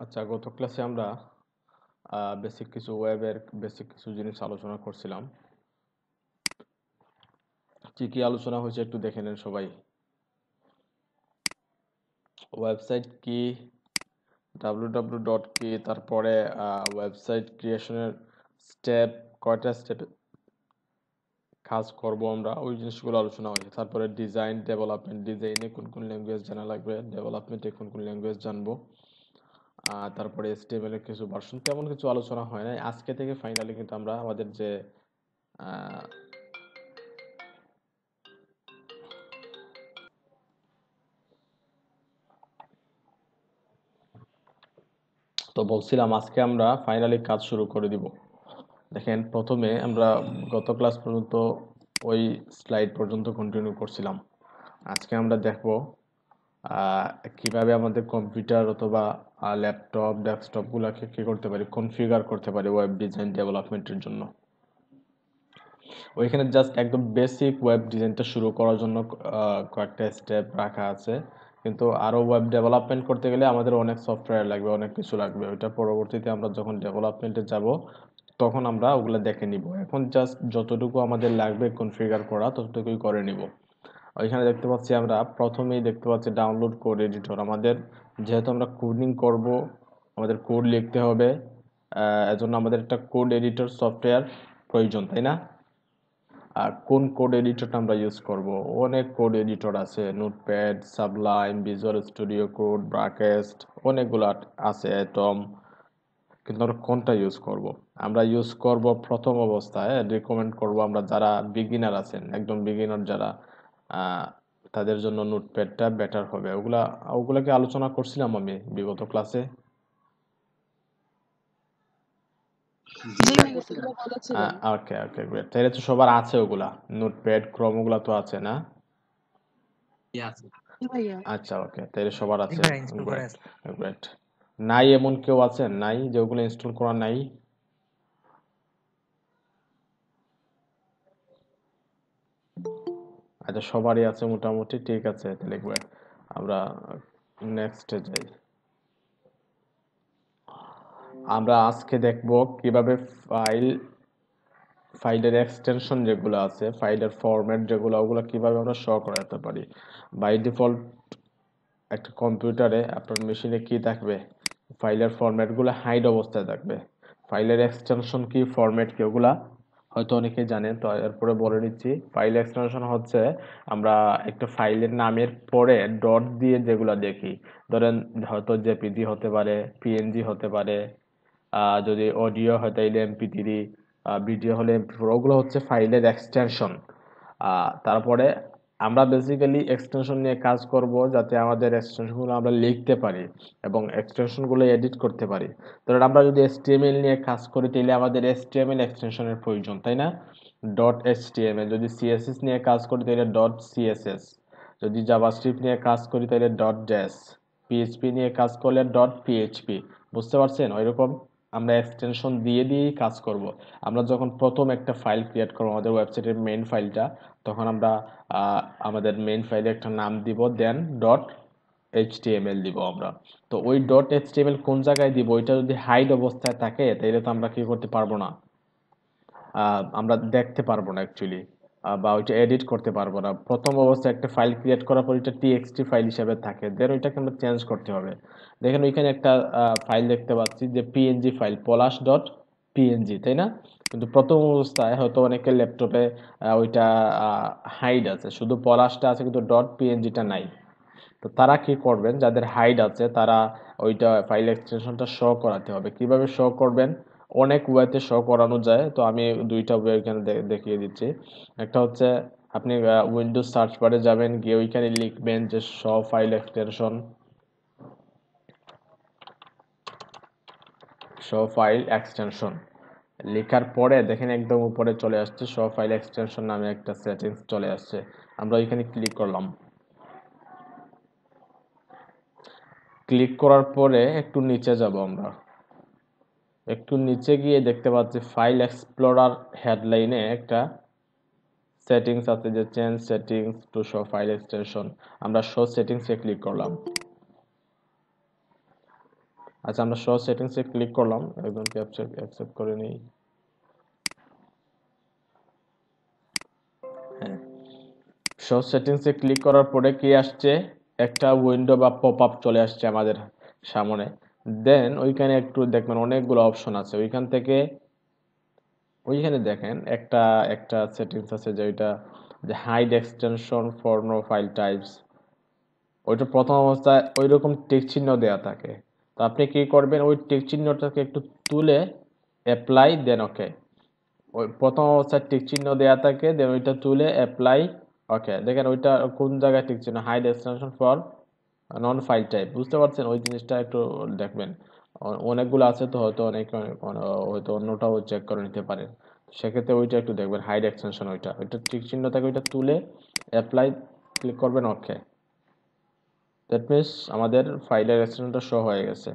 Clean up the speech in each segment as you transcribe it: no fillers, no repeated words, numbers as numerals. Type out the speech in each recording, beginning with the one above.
আচ্ছা, গত ক্লাসে আমরা বেসিক কিছু ওয়েবের বেসিক কিছু জিনিস আলোচনা করছিলাম। কি কি আলোচনা হয়েছে একটু দেখে নেন সবাই। ওয়েবসাইট কি, www কি, তারপরে ওয়েবসাইট ক্রিয়েশনের স্টেপ, কয়টা স্টেপে কাজ করব আমরা, ওই জিনিসগুলো আলোচনা হয়েছে। তারপরে ডিজাইন, ডেভেলপমেন্ট, ডিজাইনে কোন কোন ল্যাঙ্গুয়েজ জানা লাগবে, ডেভেলপমেন্টে কোন কোন ল্যাঙ্গুয়েজ জানবো, তারপরে HTML এর কিছু ভার্সন, তেমন কিছু আলোচনা হয় নাই। আজকে থেকে ফাইনালি কিন্তু আমরা আমাদের যে আহ, তো বলছিলাম আজকে আমরা ফাইনালি কাজ শুরু করে দিব। দেখেন, প্রথমে আমরা গত ক্লাস পর্যন্ত ওই স্লাইড পর্যন্ত কন্টিনিউ করছিলাম। আজকে আমরা দেখব আহ, কিভাবে আমাদের কম্পিউটার অথবা ল্যাপটপ, ডেস্কটপগুলোকে কি করতে পারি, কনফিগার করতে পারি ওয়েব ডিজাইন ডেভেলপমেন্টের জন্য। ওইখানে জাস্ট একদম বেসিক ওয়েব ডিজাইনটা শুরু করার জন্য কয়েকটা স্টেপ রাখা আছে। কিন্তু আরো ওয়েব ডেভেলপমেন্ট করতে গেলে আমাদের অনেক সফটওয়্যার লাগবে, অনেক কিছু লাগবে। ওইটা পরবর্তীতে আমরা যখন ডেভেলপমেন্টে যাব তখন আমরা ওগুলো দেখে নিব। এখন জাস্ট যতটুকু আমাদের লাগবে কনফিগার করা ততটুকুই করে নিব। ওইখানে দেখতে পাচ্ছি, আমরা প্রথমেই দেখতে পাচ্ছি ডাউনলোড কোড এডিটর। আমাদের যেহেতু আমরা কোডিং করব, আমাদের কোড লিখতে হবে, এজন্য আমাদের একটা কোড এডিটর সফটওয়্যার প্রয়োজন, তাই না? আর কোন কোড এডিটরটা আমরা ইউজ করব? অনেক কোড এডিটর আছে, Notepad, Sublime, Visual Studio Code, Brackets, অনেকগুলো আছে, অ্যাটম। কিন্তু আমরা কোনটা ইউজ করব? আমরা ইউজ করব প্রথম অবস্থায় রিকমেন্ড করব আমরা যারা বিগিনার আছেন, একদম বিগিনার যারা, আহ, তাদের জন্য নোটপ্যাডটা বেটার হবে। ওগুলাকে আলোচনা করছিলাম আমি বিগত ক্লাসে। জি হ্যাঁ, ভাইয়া করছিলেন। এগুলো বলেছিলেন। ওকে ওকে, গ্রেট। তাহলে তো সবার আছে ওগুলা, নোটপ্যাড, ক্রোম, ওগুলা তো আছে না? জি আছে। জি ভাইয়া। আচ্ছা, ওকে, তাহলে সবার জি আছে। ভাইয়া ইনস্টল করা গ্রেট আছে। গ্রেট। নাই এমন কেউ আছেন নাই যে ওগুলো ইনস্টল করা নাই? আচ্ছা, সবারই আছে মোটামুটি, ঠিক আছে, তাহলে great। আমরা নেক্সটে যাই। আমরা আজকে দেখব কিভাবে ফাইল ফাইলের এক্সটেনশন যেগুলো আছে, ফাইলের ফরম্যাট যেগুলো, ওগুলো কিভাবে আমরা শো করাতে পারি। বাই ডিফল্ট একটা কম্পিউটারে আপনার মেশিনে কি থাকবে, ফাইলের ফরম্যাটগুলো হাইড অবস্থায় থাকবে। ফাইলের এক্সটেনশন কি, ফরম্যাট কি, ওগুলা হয়তো অনেকেই জানেন, তো এরপরে বলে নিচ্ছি। ফাইল এক্সটেনশন হচ্ছে আমরা একটা ফাইলের নামের পরে ডট দিয়ে যেগুলো দেখি, ধরেন হয়তো জেপিজি হতে পারে, পিএনজি হতে পারে, যদি অডিও হয় তাইলে MP3, ভিডিও হলে MP4, ওগুলো হচ্ছে ফাইলের এক্সটেনশন। তারপরে আমরা বেসিক্যালি এক্সটেনশন নিয়ে কাজ করব যাতে আমাদের এক্সটেনশনগুলো আমরা লিখতে পারি এবং এক্সটেনশনগুলো এডিট করতে পারি। ধরেন আমরা যদি HTML নিয়ে কাজ করি তাহলে আমাদের HTML এক্সটেনশনের প্রয়োজন, তাই না? .html। যদি CSS নিয়ে কাজ করি তাহলে .css। যদি জাভাস্ক্রিপ্ট নিয়ে কাজ করি তাহলে .js। PHP নিয়ে কাজ করলে .php। বুঝতে পারছেন? ওইরকম আমরা এক্সটেনশন দিয়ে দিয়েই কাজ করব। আমরা যখন প্রথম একটা ফাইল ক্রিয়েট করবো, আমাদের ওয়েবসাইটের মেইন ফাইলটা, তখন আমরা আমাদের মেইন ফাইলে একটা নাম দিব, দেন .html দিব আমরা। তো ওই .html কোন জায়গায় দিব, ওইটা যদি হাইড অবস্থায় থাকে তাহলে তো আমরা কি করতে পারবো না, আমরা দেখতে পারবো না অ্যাকচুয়ালি, বা ওইটা এডিট করতে পারবো না। প্রথম অবস্থায় একটা ফাইল ক্রিয়েট করার পর এটা TXT ফাইল হিসেবে থাকে, দেন ওইটাকে আমরা চেঞ্জ করতে হবে। দেখেন ওইখানে একটা ফাইল দেখতে পাচ্ছি যে PNG ফাইল, পলাশ.png, তাই না? কিন্তু প্রথম অবস্থায় হয়তো অনেকের ল্যাপটপে ওইটা হাইড আছে, শুধু পলাশটা আছে কিন্তু .png-টা নাই। তো তারা কি করবেন, যাদের হাইড আছে তারা ওইটা ফাইল এক্সটেনশনটা শো করাতে হবে। কিভাবে শো করবেন? অনেক ওয়েতে শো করানো যায়, তো আমি দুইটা ওয়ে এখানে দেখিয়ে দিচ্ছি। একটা হচ্ছে আপনি উইন্ডোজ সার্চ বারে যাবেন, গিয়ে ওইখানে লিখবেন যে show file extension, show file extension. লেখার পরে দেখেন একদম উপরে চলে আসছে শো ফাইল এক্সটেনশন নামে একটা সেটিংস চলে আসছে। আমরা ওইখানে ক্লিক করলাম। ক্লিক করার পরে একটু নিচে যাব আমরা। একটু নিচে গিয়ে দেখতে পাচ্ছি ফাইল এক্সপ্লোরার হেডলাইনে একটা সেটিংস আছে যে change settings to show file extension. আমরা শো সেটিংসে ক্লিক করলাম। আচ্ছা, আমরা শো সেটিংসে ক্লিক করলাম, একদম ক্যাপচার অ্যাকসেপ্ট করে নিই। হ্যাঁ, শো সেটিংসে ক্লিক করার পরে কি আসছে, একটা উইন্ডো বা পপ আপ চলে আসছে আমাদের সামনে। দেন ওইখানে একটু দেখবেন অনেকগুলো অপশন আছে, ওইখান থেকে ওইখানে দেখেন একটা একটা সেটিংস আছে যেটা যে hide extension for known file types. ওইটা প্রথম অবস্থায় ওই রকম টিক চিহ্ন দেওয়া থাকে। তো আপনি কি করবেন, ওই টিক চিহ্নটাকে একটু তুলে অ্যাপ্লাই দেন ওকে। ওই প্রথম অবস্থায় টিক চিহ্ন দেওয়া থাকে, দেন ওইটা তুলে অ্যাপ্লাই ওকে। দেখেন ওইটা কোন জায়গায় টিক চিহ্ন, hide extension for known file type, বুঝতে পারছেন? ওই জিনিসটা একটু দেখবেন। অনেকগুলো আছে তো, হয়তো অনেক হয়তো অন্যটাও চেক করে নিতে পারেন। সেক্ষেত্রে ওইটা একটু দেখবেন, হাইড এক্সটেনশন ওইটা ওইটা টিক চিহ্ন থাকে, ওইটা তুলে অ্যাপ্লাই ক্লিক করবেন ওকে। দ্যাট মিনস আমাদের ফাইলের এক্সটেনশনটা শো হয়ে গেছে।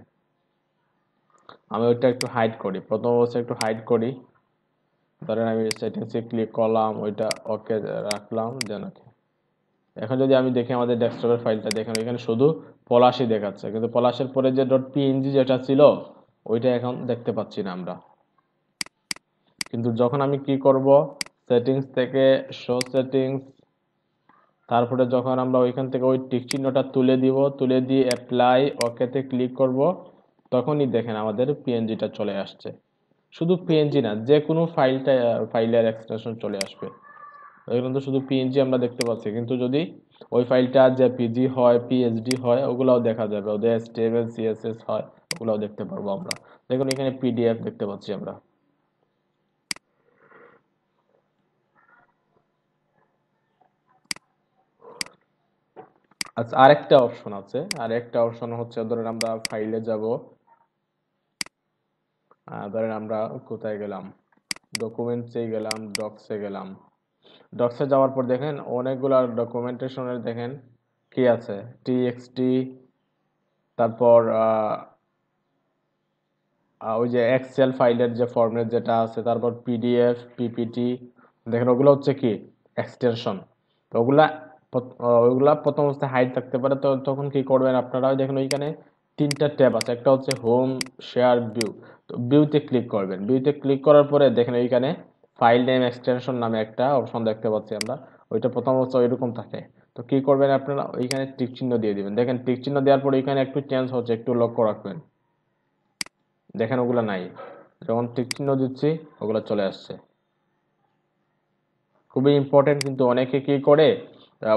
আমি ওইটা একটু হাইড করি, প্রথম অবস্থায় একটু হাইড করি। ধরেন আমি সেটিংসে ক্লিক করলাম, ওইটা ওকে রাখলাম, দেন ওকে। এখন যদি আমি দেখি আমাদের ডেস্কটপের ফাইলটা, দেখেন এখানে শুধু পলাশই দেখাচ্ছে, কিন্তু পলাশের পরে যে ডট পিএনজি যেটা ছিল ওইটা এখন দেখতে পাচ্ছি না আমরা। কিন্তু যখন আমি কি করব, সেটিংস থেকে শো সেটিংস, তারপরে যখন আমরা ওইখান থেকে ওই টিক চিহ্নটা তুলে দিব, তুলে দিয়ে অ্যাপ্লাই ওকেতে ক্লিক করব, তখনই দেখেন আমাদের পিএনজিটা চলে আসছে। শুধু পিএনজি না, যে কোনো ফাইলের এক্সটেনশন চলে আসবে। এখানে তো শুধু পিএনজি আমরা দেখতে পাচ্ছি, কিন্তু যদি ওই ফাইলটা জেপিজি হয়, পিএসডি হয়, ওগুলাও দেখা যাবে। ওদের এচটিএমএল সিএসএস হয়, ওগুলাও দেখতে পারবো আমরা। দেখুন এখানে পিডিএফ দেখতে পাচ্ছি আমরা। আচ্ছা, আরেকটা অপশন আছে, আরেকটা অপশন হচ্ছে ধরেন আমরা ফাইলে যাব, ধরেন আমরা কোথায় গেলাম, ডকুমেন্টসে গেলাম, ডক্সে গেলাম। ডক্সে যাওয়ার পর দেখেন অনেকগুলা ডকুমেন্টেশনের দেখেন কি আছে, টিএক্সটি, তারপর ওই যে এক্সেল ফাইলের যে ফরম্যাট যেটা আছে, তারপর পিডিএফ, পিপিটি, দেখেন ওগুলো হচ্ছে কি এক্সটেনশন। তো ওগুলা প্রথম অবস্থায় হাইড থাকতে পারে। তো তখন কি করবেন আপনারা, দেখেন ওইখানে তিনটা ট্যাব আছে, একটা হচ্ছে হোম, শেয়ার, ভিউ। তো ভিউতে ক্লিক করবেন, ভিউতে ক্লিক করার পরে দেখেন ওইখানে ফাইল নেম এক্সটেনশন নামে একটা অপশন দেখতে পাচ্ছি আমরা। ওইটা প্রথম অবস্থায় ওইরকম থাকে। তো কি করবেন আপনারা, ওইখানে টিক চিহ্ন দিয়ে দিবেন। দেখেন টিক চিহ্ন দেওয়ার পর ওইখানে একটু চেঞ্জ হচ্ছে, একটু লক্ষ্য রাখবেন। দেখেন ওগুলা নাই, যখন টিক চিহ্ন দিচ্ছি ওগুলা চলে আসছে। খুবই ইম্পর্টেন্ট, কিন্তু অনেকে কি করে,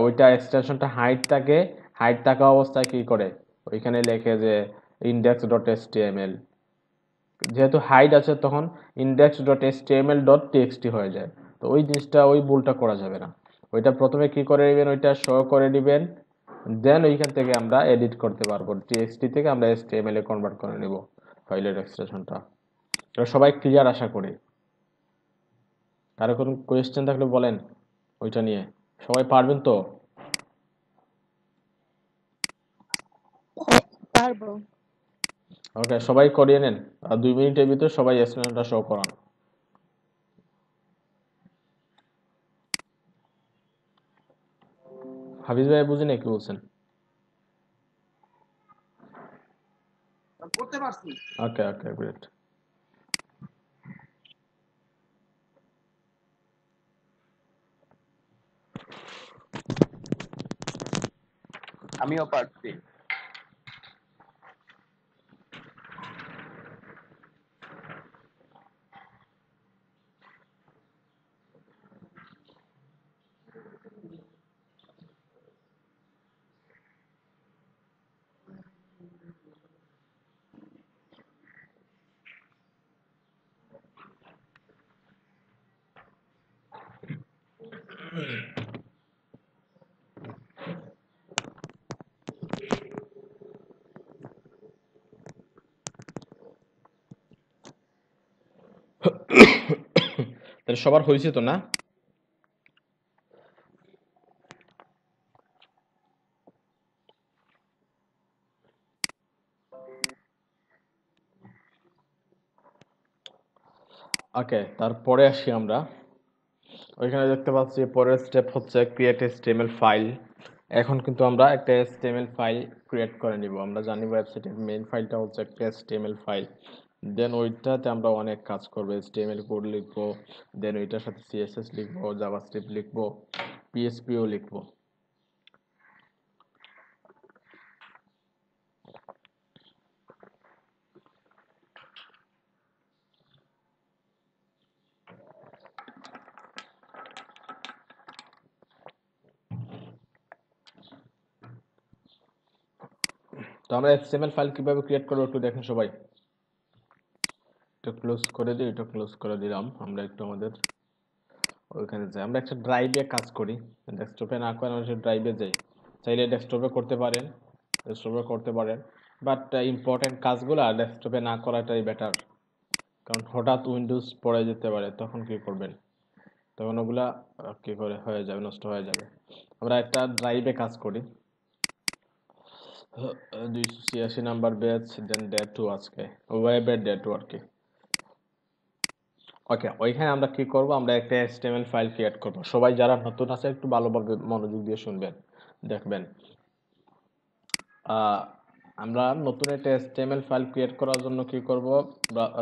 ওইটা এক্সটেনশনটা হাইড থাকে, হাইড থাকা অবস্থায় কি করে ওইখানে লেখে যে index.html, যেহেতু হাইড আছে তখন index.html.txt হয়ে যায়। তো ওই জিনিসটা, ওই ভুলটা করা যাবে না। ওইটা প্রথমে কি করে নেবেন, ওইটা শো করে দিবেন, দেন ওইখান থেকে আমরা এডিট করতে পারবো, টিএক্সটি থেকে আমরা এচটিএমএল এ কনভার্ট করে নিব ফাইলের এক্সটেনশনটা। সবাই ক্লিয়ার আশা করি। কারো কোনো কোয়েশ্চেন থাকলে বলেন ওইটা নিয়ে। সবাই পারবেন তো? পারবো। ওকে, সবাই করিয়ে নেন। আর 2 মিনিটের ভিতর সবাই এক্সপ্লেনেশনটা শো করান। হাফিজ ভাই বুঝি না কি বলছেন? করতে পারছি। ওকে ওকে, গ্রেট। আমিও পারছি। তাহলে সবার হয়েছে তো না? ওকে, তারপরে আসি আমরা। ওইখানে দেখতে পাচ্ছি পরের স্টেপ হচ্ছে ক্রিয়েট এইচটিএমএল ফাইল। এখন কিন্তু আমরা একটা HTML ফাইল ক্রিয়েট করে নিব। আমরা জানি ওয়েবসাইটের মেইন ফাইলটা হচ্ছে একটা HTML ফাইল। দেন ওইটাতে আমরা অনেক কাজ করব। HTML কোড লিখবো, দেন ওইটার সাথে CSS লিখবো, জাভাস্ক্রিপ্ট লিখবো, PHPও লিখবো। তো আমরা HTML ফাইল কিভাবে ক্রিয়েট করবো একটু দেখেন সবাই। এটা ক্লোজ করে দিই, এটা ক্লোজ করে দিলাম। আমরা একটু আমাদের ওইখানে যাই। আমরা একটা ড্রাইভে কাজ করি, ডেস্কটপে না করে আমরা ড্রাইভে যাই। চাইলে ডেস্কটপে করতে পারেন, বাট ইম্পর্টেন্ট কাজগুলো ডেস্কটপে না করাটাই বেটার। কারণ হঠাৎ উইন্ডোজ পড়ে যেতে পারে, তখন কি করবেন? তখন ওগুলা কি করে হয়ে যাবে, নষ্ট হয়ে যাবে। আমরা একটা ড্রাইভে কাজ করি, 286 নাম্বার ব্যাচ, দেন ডে 2 আজকে ওয়েবের ডে 2 আর কি। ওকে, ওইখানে আমরা কি করব, আমরা একটা HTML ফাইল ক্রিয়েট করব। সবাই যারা নতুন আছে একটু ভালোভাবে মনোযোগ দিয়ে শুনবেন, দেখবেন। আমরা নতুন একটা HTML ফাইল ক্রিয়েট করার জন্য কি করব,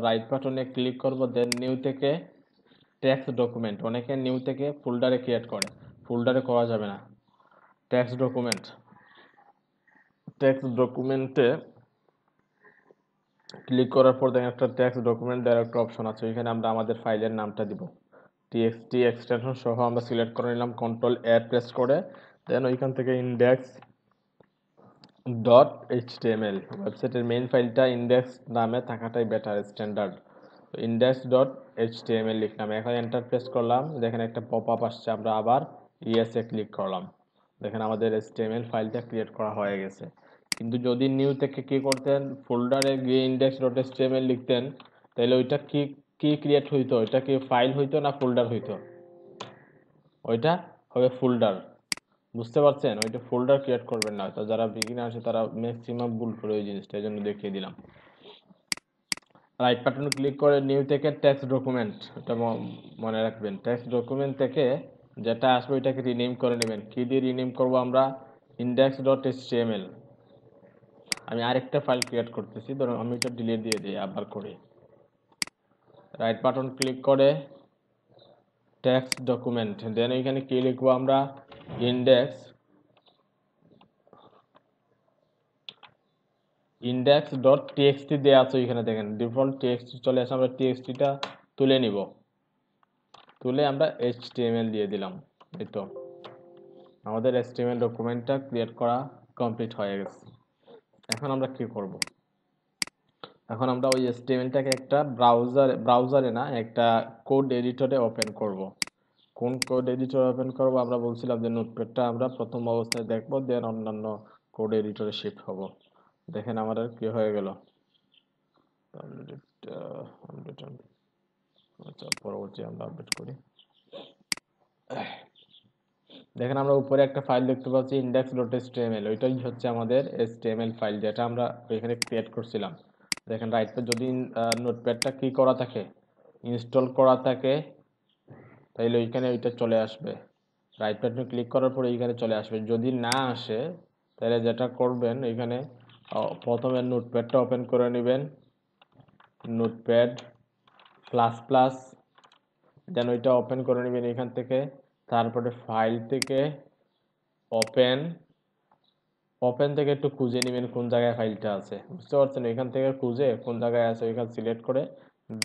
রাইট বাটনে ক্লিক করব, দেন নিউ থেকে টেক্সট ডকুমেন্ট। অনেকে নিউ থেকে ফোল্ডারে ক্রিয়েট করে, ফোল্ডারে করা যাবে না। টেক্সট ডকুমেন্টে ক্লিক করার পর দেখেন একটা টেক্সট ডকুমেন্ট দেওয়ার একটা অপশন আছে। ওইখানে আমরা আমাদের ফাইলের নামটা দিব, TXT এক্সটেনশন সহ আমরা সিলেক্ট করে নিলাম, Ctrl+A প্রেস করে। দেন ওইখান থেকে index.html, ওয়েবসাইটের মেইন ফাইলটা ইন্ডেক্স নামে থাকাটাই বেটার, স্ট্যান্ডার্ড। index.html লিখলাম, এখন এন্টার প্রেস করলাম। দেখেন একটা পপ আপ আসছে, আমরা আবার ইয়েসে ক্লিক করলাম। দেখেন আমাদের HTML ফাইলটা ক্রিয়েট করা হয়ে গেছে। কিন্তু যদি নিউ থেকে কি করতেন, ফোল্ডারে গিয়ে index.html লিখতেন, তাহলে ওইটা কি কি ক্রিয়েট হইতো? ওইটা কি ফাইল হইতো না ফোল্ডার হইতো? ওইটা হবে ফোল্ডার। বুঝতে পারছেন? ওইটা ফোল্ডার ক্রিয়েট করবেন না। তো যারা বিগিনার আছে তারা ম্যাক্সিমাম ভুল করে ওই জিনিসটা, এই জন্য দেখিয়ে দিলাম। রাইট বাটন ক্লিক করে নিউ থেকে টেক্সট ডকুমেন্ট, এটা মনে রাখবেন। টেক্সট ডকুমেন্ট থেকে যেটা আসবে ওইটাকে রিনেম করে নেবেন। কি দিয়ে রিনেম করব আমরা? index.html। আমি আরেকটা ফাইল ক্রিয়েট করতেছি, ধরুন আমি এটা ডিলিট দিয়ে দিই, আবার করি। রাইট বাটন ক্লিক করে টেক্সট ডকুমেন্ট, দেন এখানে কি লিখবো আমরা? index.txt দেওয়া আছে ওইখানে, দেখেন ডিফল্ট টেক্সট চলে আসে। আমরা টেক্সটটা তুলে নিব, তুলে আমরা HTML দিয়ে দিলাম। এই তো আমাদের HTML ডকুমেন্টটা ক্রিয়েট করা কমপ্লিট হয়ে গেছে। এখন আমরা কি করব? এখন আমরা ওই HTMLটাকে একটা ব্রাউজারে না, একটা কোড এডিটরে ওপেন করব। কোন কোড এডিটর ওপেন করব? আমরা বলছিলাম যে নোটপ্যাডটা আমরা প্রথম অবস্থায় দেখব, দেন অন্যান্য কোড এডিটরে শিফট হব। দেখেন আমাদের কি হয়ে গেল। আচ্ছা, পরবর্তী আমরা আপডেট করি। দেখেন আমরা উপরে একটা ফাইল দেখতে পাচ্ছি index.html, ওইটাই হচ্ছে আমাদের HTML ফাইল, যেটা আমরা এখানে ক্রিয়েট করছিলাম। দেখেন রাইট পে যদি নোটপ্যাডটা কি করা থাকে, ইনস্টল করা থাকে, তাহলে ওইখানে ওইটা চলে আসবে। রাইট বাটনে ক্লিক করার পরে এইখানে চলে আসবে। যদি না আসে তাহলে যেটা করবেন, এখানে প্রথমে নোটপ্যাডটা ওপেন করে নেবেন, নোটপ্যাড প্লাস প্লাস, দেন ওইটা ওপেন করে নেবেন এখান থেকে। তারপরে ফাইল থেকে ওপেন, থেকে একটু খুঁজে নেবেন কোন জায়গায় ফাইলটা আছে, বুঝতে পারছেন? এখান থেকে খুঁজে কোন জায়গায় আছে ওইখানে সিলেক্ট করে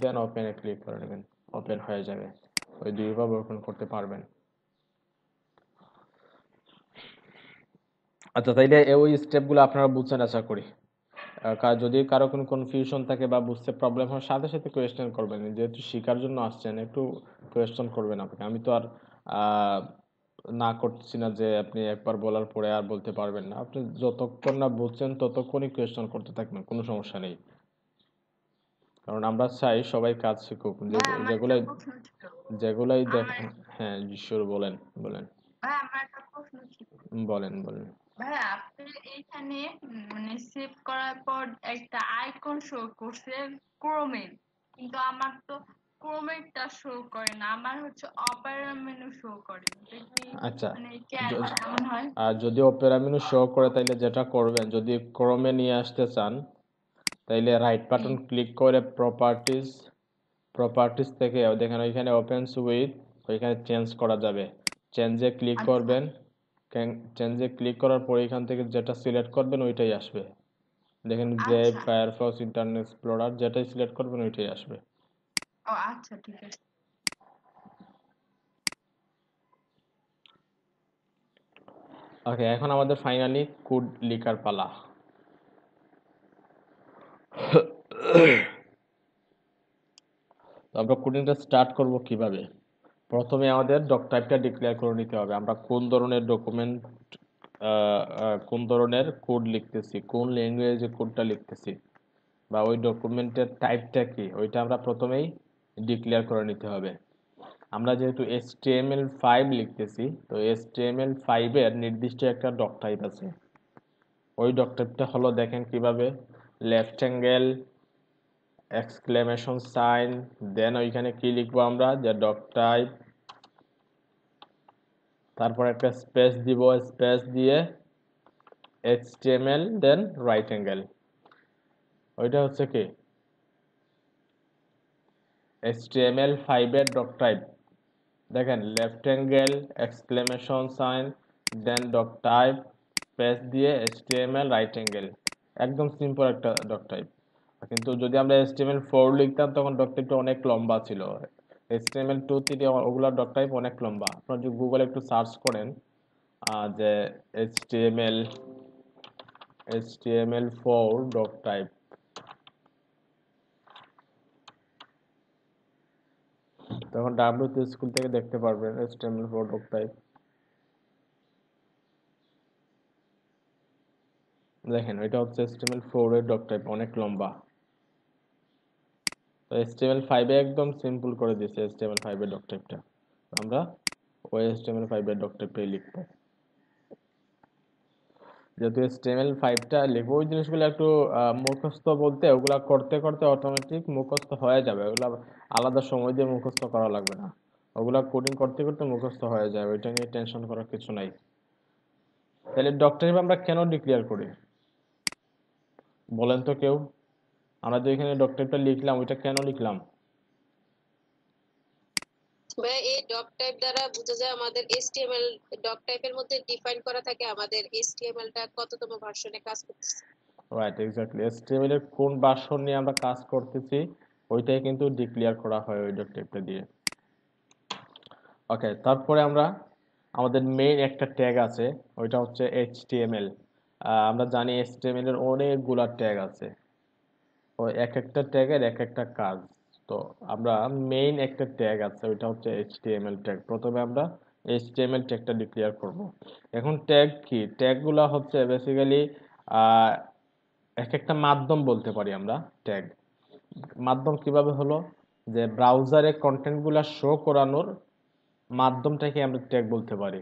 দেন ওপেনে ক্লিক করে নেবেন, ওপেন হয়ে যাবে। ওই দুইভাবে ওপেন করতে পারবেন। আচ্ছা, তাইলে ওই স্টেপগুলো আপনারা বুঝছেন আশা করি। যদি কারো কোনো কনফিউশন থাকে বা বুঝতে প্রবলেম হয়, সাথে সাথে কোয়েশ্চেন করবেন। যেহেতু শেখার জন্য আসছেন, একটু কোয়েশ্চেন করবেন আপনি। আমি তো আর আহ, না করছি না যে আপনি একবার বলার পরে আর বলতে পারবেন না। আপনি যতক্ষণ না বুঝছেন ততক্ষণই কোয়েশ্চেন করতে থাকবেন, কোনো সমস্যা নেই। কারণ আমরা চাই সবাই কাজ শিখুক, ভাই আমার একটা যেগুলাই প্রশ্ন ছিল। যেগুলাই দেখ। আমার হ্যাঁ ঈশ্বর, বলেন বলেন ভাই আমার একটা প্রশ্ন ছিল। বলেন বলেন। ভাই আপনি এইখানে মানে সেভ করার পর একটা আইকন শো করছে ক্রোমের, কিন্তু আমার তো ক্রোমেরটা শো করে না, আমার হচ্ছে অপেরা মেনু শো করে। এটা কি আচ্ছা, মানে কেমন হয়? আর যদি অপেরা মেনু শো করে তাইলে যেটা করবেন, যদি ক্রোমে নিয়ে আসতে চান তাইলে রাইট বাটন ক্লিক করে প্রপার্টিস থেকে দেখেন ওইখানে ওপেনস উইথ, ওইখানে চেঞ্জ করা যাবে। চেঞ্জে ক্লিক আচ্ছা করবেন, চেঞ্জে ক্লিক করার পর এখান থেকে যেটা সিলেক্ট করবেন ওইটাই আসবে। দেখেন ব্রেভ, আচ্ছা ফায়ারফক্স, ইন্টারনেট এক্সপ্লোরার, যেটাই সিলেক্ট করবেন ওইটাই আসবে। ও আচ্ছা ঠিক আছে। ওকে, এখন আমাদের ফাইনালি কোড লিখার পালা। তো আমরা কোডিংটা স্টার্ট করব কিভাবে? প্রথমে আমাদের ডক টাইপটা ডিক্লেয়ার করে নিতে হবে। আমরা কোন ধরনের ডকুমেন্ট, কোন ধরনের কোড লিখতেছি, কোন ল্যাঙ্গুয়েজে কোডটা লিখতেছি, বা ওই ডকুমেন্টের টাইপটা কি, ওইটা আমরা প্রথমেই ডিক্লেয়ার করে নিতে হবে। আমরা যেহেতু HTML5 লিখতেছি, তো HTML5 এর নির্দিষ্ট একটা ডক টাইপ আছে। ওই ডক টাইপটা হলো, দেখেন কিভাবে, লেফট অ্যাঙ্গেল এক্সক্লেমেশন সাইন, দেন ওইখানে কি লিখবো আমরা, যে ডক টাইপ, তারপর একটা স্পেস দিব, স্পেস দিয়ে HTML, দেন রাইট অ্যাঙ্গেল, ওইটা হচ্ছে কি HTML5 এর ডক টাইপ। দেখেন লেফট অ্যাঙ্গেল এক্সক্লেমেশন সাইন দেন ডক টাইপ স্পেস দিয়ে HTML রাইট অ্যাঙ্গেল, একদম সিম্পল একটা ডক টাইপ। কিন্তু যদি আমরা HTML4 লিখতাম তখন ডক টাইপটা অনেক লম্বা ছিল। HTML2, 3 ওগুলোর ডক টাইপ অনেক লম্বা। আপনারা যদি গুগলে একটু সার্চ করেন যে HTML4 ডক টাইপ, তখন ডাব্লিউ স্কুল থেকে দেখতে পারবেন HTML4 ডক টাইপ। দেখেন এটা হচ্ছে HTML4 এর ডক টাইপ, অনেক লম্বা। তো HTML5 এ একদম সিম্পল করে দিয়েছে HTML5 এর ডক টাইপটা। আমরা ওই HTML5 এর ডক টাইপটাই লিখবো। যেহেতু HTML5টা লিখবো, ওই জিনিসগুলো একটু মুখস্থ বলতে, ওগুলা করতে করতে অটোমেটিক মুখস্থ হয়ে যাবে। ওগুলা আলাদা সময় দিয়ে মুখস্থ করা লাগবে না, ওগুলা কোডিং করতে করতে মুখস্থ হয়ে যাবে, ওইটা নিয়ে টেনশন করার কিছু নাই। তাহলে ডক টাইপ আমরা কেন ডিক্লেয়ার করি বলেন তো কেউ? আমরা যে এখানে ডক টাইপটা লিখলাম, ওইটা কেন লিখলাম? ভাই এই ডক টাইপ দ্বারা বোঝা যায় আমাদের HTML ডক টাইপের মধ্যে ডিফাইন করা থাকে আমাদের HTML টা কততম ভার্সনে কাজ করতেছে। রাইট, এক্স্যাক্টলি, HTML এর কোন ভার্সন নিয়ে আমরা কাজ করতেছি ওইটাই কিন্তু ডিক্লেয়ার করা হয় ওই ডক টাইপটা দিয়ে। ওকে, তারপরে আমাদের মেইন একটা ট্যাগ আছে, ওইটা হচ্ছে HTML। আমরা জানি HTML এর অনেকগুলা ট্যাগ আছে, ওই এক একটা ট্যাগের এক একটা কাজ। তো আমরা মেইন একটা ট্যাগ আছে, ওইটা হচ্ছে HTML ট্যাগ। প্রথমে আমরা HTML ট্যাগটা ডিক্লেয়ার করব। এখন ট্যাগ কি? ট্যাগগুলা হচ্ছে বেসিক্যালি এক একটা মাধ্যম বলতে পারি আমরা। ট্যাগ মাধ্যম কিভাবে হলো, যে ব্রাউজারে কন্টেন্টগুলা শো করানোর মাধ্যমটাকে আমরা ট্যাগ বলতে পারি।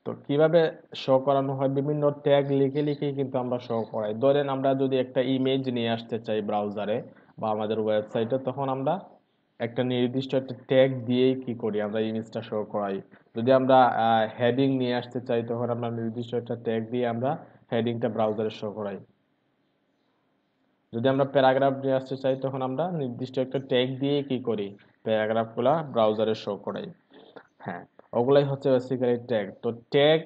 তো কিভাবে শো করানো হয়, বিভিন্ন ট্যাগ লিখে লিখেই কিন্তু আমরা শো করাই। ধরেন আমরা যদি একটা ইমেজ নিয়ে আসতে চাই ব্রাউজারে বা আমাদের ওয়েবসাইটে, তখন আমরা একটা নির্দিষ্ট একটা ট্যাগ দিয়েই কি করি, আমরা ইমেজটা শো করাই। যদি আমরা হেডিং নিয়ে আসতে চাই, তখন আমরা নির্দিষ্ট একটা ট্যাগ দিয়ে আমরা হেডিংটা ব্রাউজারে শো করাই। যদি আমরা প্যারাগ্রাফ নিয়ে আসতে চাই, তখন আমরা নির্দিষ্ট একটা ট্যাগ দিয়ে কি করি, প্যারাগ্রাফগুলা ব্রাউজারে শো করাই। হ্যাঁ, ওগুলাই হচ্ছে বেসিক্যালি ট্যাগ। তো ট্যাগ,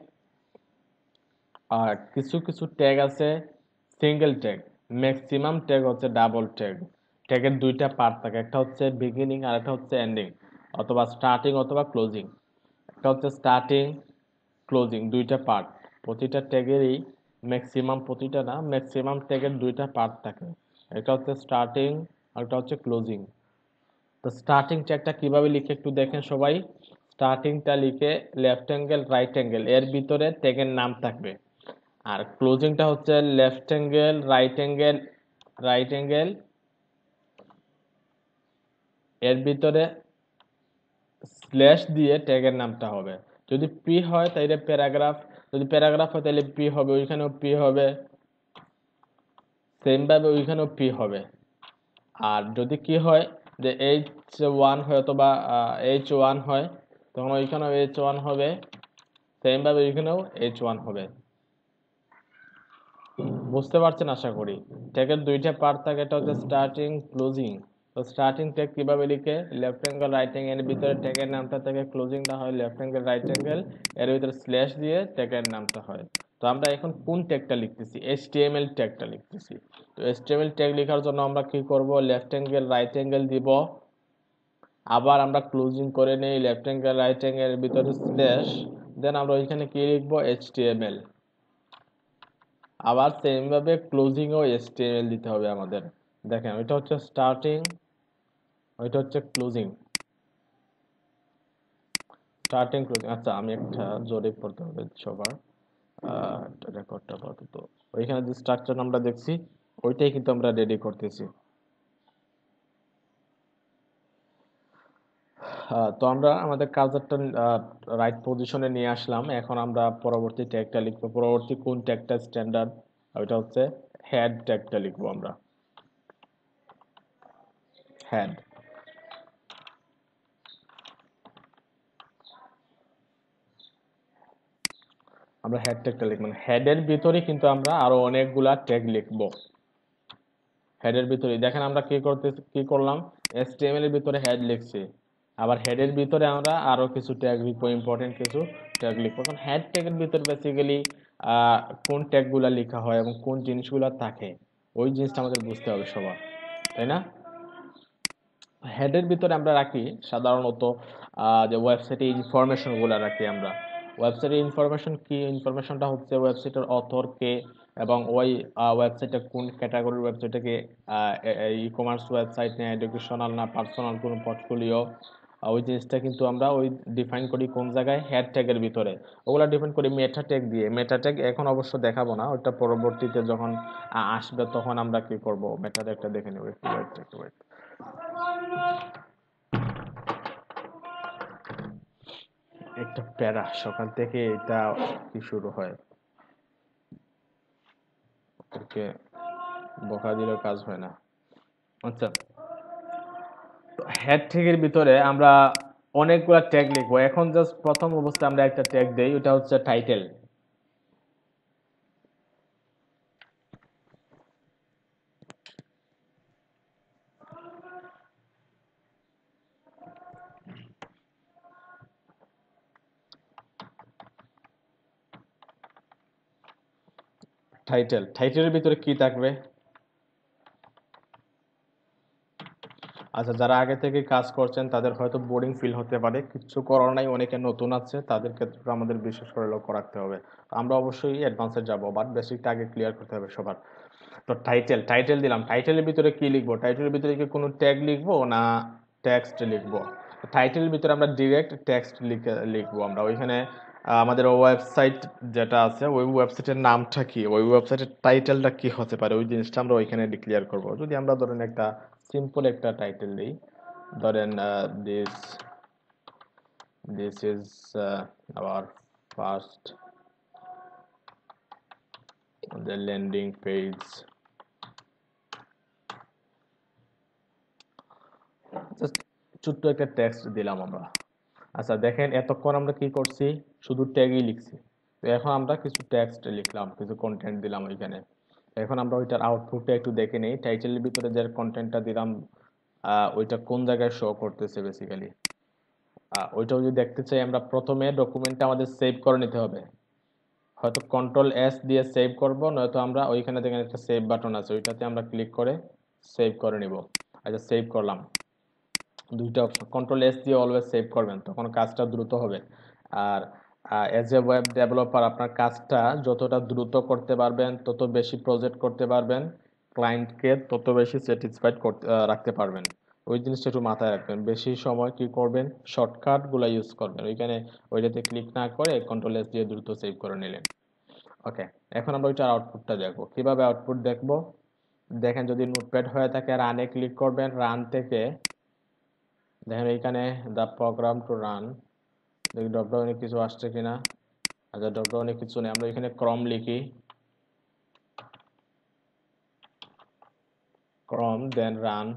আর কিছু কিছু ট্যাগ আছে সিঙ্গেল ট্যাগ, ম্যাক্সিমাম ট্যাগ হচ্ছে ডাবল ট্যাগ। ট্যাগের দুইটা পার্ট থাকে, একটা হচ্ছে বিগিনিং আর একটা হচ্ছে এন্ডিং, অথবা স্টার্টিং অথবা ক্লোজিং। একটা হচ্ছে স্টার্টিং, ক্লোজিং, দুইটা পার্ট। প্রতিটা ট্যাগেরই ম্যাক্সিমাম, প্রতিটা না, ম্যাক্সিমাম ট্যাগের দুইটা পার্ট থাকে, একটা হচ্ছে স্টার্টিং আর একটা হচ্ছে ক্লোজিং। তো স্টার্টিং ট্যাগটা কিভাবে লিখে একটু দেখেন সবাই। স্টার্টিংটা লিখে লেফট অ্যাঙ্গেল রাইট অ্যাঙ্গেল এর ভিতরে ট্যাগের নাম থাকবে, আর ক্লোজিংটা হচ্ছে লেফট অ্যাঙ্গেল রাইট অ্যাঙ্গেল এর ভিতরে স্ল্যাশ দিয়ে ট্যাগের নামটা হবে। যদি পি হয় তাহলে প্যারাগ্রাফ, যদি প্যারাগ্রাফ হয় তাহলে পি হবে, ওইখানেও পি হবে, সেম ভাবে ওইখানেও পি হবে। আর যদি কি হয়, যে H1 হয়তো বা H1 হয়, তখন ওইখানেও H1 হবে, সেম ভাবে ওইখানেও H1 হবে। বুঝতে পারছেন আশা করি। ট্যাগের দুইটা পার্ট থাকে, একটা হচ্ছে স্টার্টিং, ক্লোজিং। তো স্টার্টিং ট্যাগ কিভাবে লিখে, লেফট অ্যাঙ্গেল রাইট অ্যাঙ্গেল এর ভিতরে ট্যাগের নামটা থাকে, ক্লোজিংটা হয় লেফট অ্যাঙ্গেল রাইট অ্যাঙ্গেল এর ভিতরে স্ল্যাশ দিয়ে ট্যাগের নামটা হয়। তো আমরা এখন কোন ট্যাগটা লিখতেছি? HTML ট্যাগটা লিখতেছি। তো HTML ট্যাগ লেখার জন্য আমরা কি করব, লেফট অ্যাঙ্গেল রাইট অ্যাঙ্গেল দিব, আবার আমরা ক্লোজিং করে নেই লেফট অ্যাঙ্গেল রাইট অ্যাঙ্গেল এর ভিতরে স্ল্যাশ, দেন আমরা ওইখানে কি লিখবো, HTML। আবার সেম ভাবে ক্লোজিং ও HTML দিতে হবে আমাদের। দেখেন ওইটা হচ্ছে স্টার্টিং, ওইটা হচ্ছে ক্লোজিং, স্টার্টিং ক্লোজিং। আচ্ছা আমি একটা জরিপ করতে হবে সবার রেকর্ডটা আপাতত। ওইখানে যে স্ট্রাকচার আমরা দেখছি ওইটাই কিন্তু আমরা রেডি করতেছি। তো আমরা আমাদের কার্সারটা রাইট পজিশনে নিয়ে আসলাম। এখন আমরা পরবর্তী ট্যাগটা লিখবো। পরবর্তী কোন ট্যাগটা স্ট্যান্ডার্ড, ওইটা হচ্ছে হেড ট্যাগটা লিখবো আমরা, হেড। আমরা হেড ট্যাগটা লিখবো, হেডের ভিতরে কিন্তু আমরা আরো অনেকগুলা ট্যাগ লিখবো। হেডের ভিতরে দেখেন আমরা কি করলাম, HTML এর ভিতরে হেড লিখছি, আবার হেডের ভিতরে আমরা আরো কিছু ট্যাগ লিখবো, ইম্পর্টেন্ট কিছু ট্যাগ লিখবো। কারণ হেড ট্যাগের ভিতরে বেসিক্যালি কোন ট্যাগগুলা লেখা হয় এবং কোন জিনিসগুলা থাকে ওই জিনিসটা আমাদের বুঝতে হবে সবার, তাই না? হেডের ভিতরে আমরা রাখি সাধারণত যে ওয়েবসাইটে ইনফরমেশন গুলা রাখি আমরা। ওয়েবসাইটের ইনফরমেশন কি, ইনফরমেশনটা হচ্ছে ওয়েবসাইটের অথর কে, এবং ওই ওয়েবসাইটটা কোন ক্যাটাগরির ওয়েবসাইটটাকে, ই কমার্স ওয়েবসাইট না এডুকেশনাল না পার্সোনাল কোনো পোর্টফোলিও, ওই জিনিসটা কিন্তু আমরা ওই ডিফাইন করি কোন জায়গায়, হেড ট্যাগের ভিতরে। ওগুলা ডিফাইন করি মেটা ট্যাগ দিয়ে। মেটা ট্যাগ এখন অবশ্য দেখাবো না, ওটা পরবর্তীতে যখন আসবে তখন আমরা কি করব, মেটা ট্যাগটা দেখে নেব। একটু ওয়েট, একটু ওয়েট। একটা প্যারা সকাল থেকে এটা কি শুরু হয়, ওকে বকা দিলেও কাজ হয় না। আচ্ছা, হেড ট্যাগের ভিতরে আমরা অনেকগুলা ট্যাগ লিখবো। এখন জাস্ট প্রথম অবস্থায় আমরা একটা ট্যাগ দেই, ওটা হচ্ছে টাইটেল। টাইটেলের ভিতরে কি থাকবে? আচ্ছা, যারা আগে থেকে কাজ করছেন তাদের হয়তো বোরিং ফিল হতে পারে, কিছু করার নাই, অনেকে নতুন আছে, তাদের ক্ষেত্রে আমাদের বিশেষ করে লক্ষ্য রাখতে হবে। আমরা অবশ্যই অ্যাডভান্সে যাব, বাট বেসিকটা আগে ক্লিয়ার করতে হবে সবার। তো টাইটেল দিলাম, টাইটেলের ভিতরে কি লিখবো? টাইটেলের ভিতরে কি কোনো ট্যাগ লিখবো না টেক্সট লিখবো? টাইটেলের ভিতরে আমরা ডিরেক্ট টেক্সট লিখবো। আমরা ওইখানে আমাদের ওয়েবসাইট যেটা আছে ওই ওয়েবসাইটের নামটা কি, ওই ওয়েবসাইটের টাইটেলটা কি হতে পারে ওই জিনিসটা আমরা ওইখানে ডিক্লেয়ার করব। যদি আমরা ধরেন একটা সিম্পল একটা টাইটেল দিই, ধরেন this is our first the landing page, just ছোট্ট একটা টেক্সট দিলাম আমরা। আচ্ছা দেখেন এতক্ষণ আমরা কি করছি, শুধু ট্যাগই লিখছি। তো এখন আমরা কিছু টেক্সট লিখলাম, কিছু কন্টেন্ট দিলাম ওইখানে। এখন আমরা ওইটার আউটপুটটা একটু দেখে নেই। টাইটেলের ভিতরে যে কন্টেন্টটা দিলাম ওইটা কোন জায়গায় শো করতেছে বেসিক্যালি, ওইটাও যদি দেখতে চাই আমরা প্রথমে ডকুমেন্টটা আমাদের সেভ করে নিতে হবে। হয়তো Ctrl+S দিয়ে সেভ করব, নয়তো আমরা ওইখানে দেখেন একটা সেভ বাটন আছে, ওইটাতে আমরা ক্লিক করে সেভ করে নিব। আচ্ছা সেভ করলাম, দুইটা অপশন, Ctrl+S দিয়ে অলওয়েজ সেভ করবেন, তখন কাজটা দ্রুত হবে। আর এজ এ ওয়েব ডেভেলপার আপনার কাজটা যতটা দ্রুত করতে পারবেন তত বেশি প্রজেক্ট করতে পারবেন, ক্লায়েন্টকে তত বেশি স্যাটিসফাইড রাখতে পারবেন। ওই জিনিসটা একটু মাথায় রাখবেন। বেশি সময় কি করবেন, শর্টকাটগুলো ইউজ করবেন। ওইখানে ওইটাতে ক্লিক না করে Ctrl+S দিয়ে দ্রুত সেভ করে নিলেন। ওকে, এখন আমরা ওইটার আউটপুটটা দেখবো। কিভাবে আউটপুট দেখবো, দেখেন যদি নোটপ্যাড হয়ে থাকে রানে ক্লিক করবেন, রান থেকে দেখেন এইখানে দ্য প্রোগ্রাম টু রান, দেখি ড্রপডাউনে কিছু আসছে কিনা। আচ্ছা ড্রপডাউনে কিছু নেই, আমরা এখানে ক্রম লিখি, ক্রম দেন রান।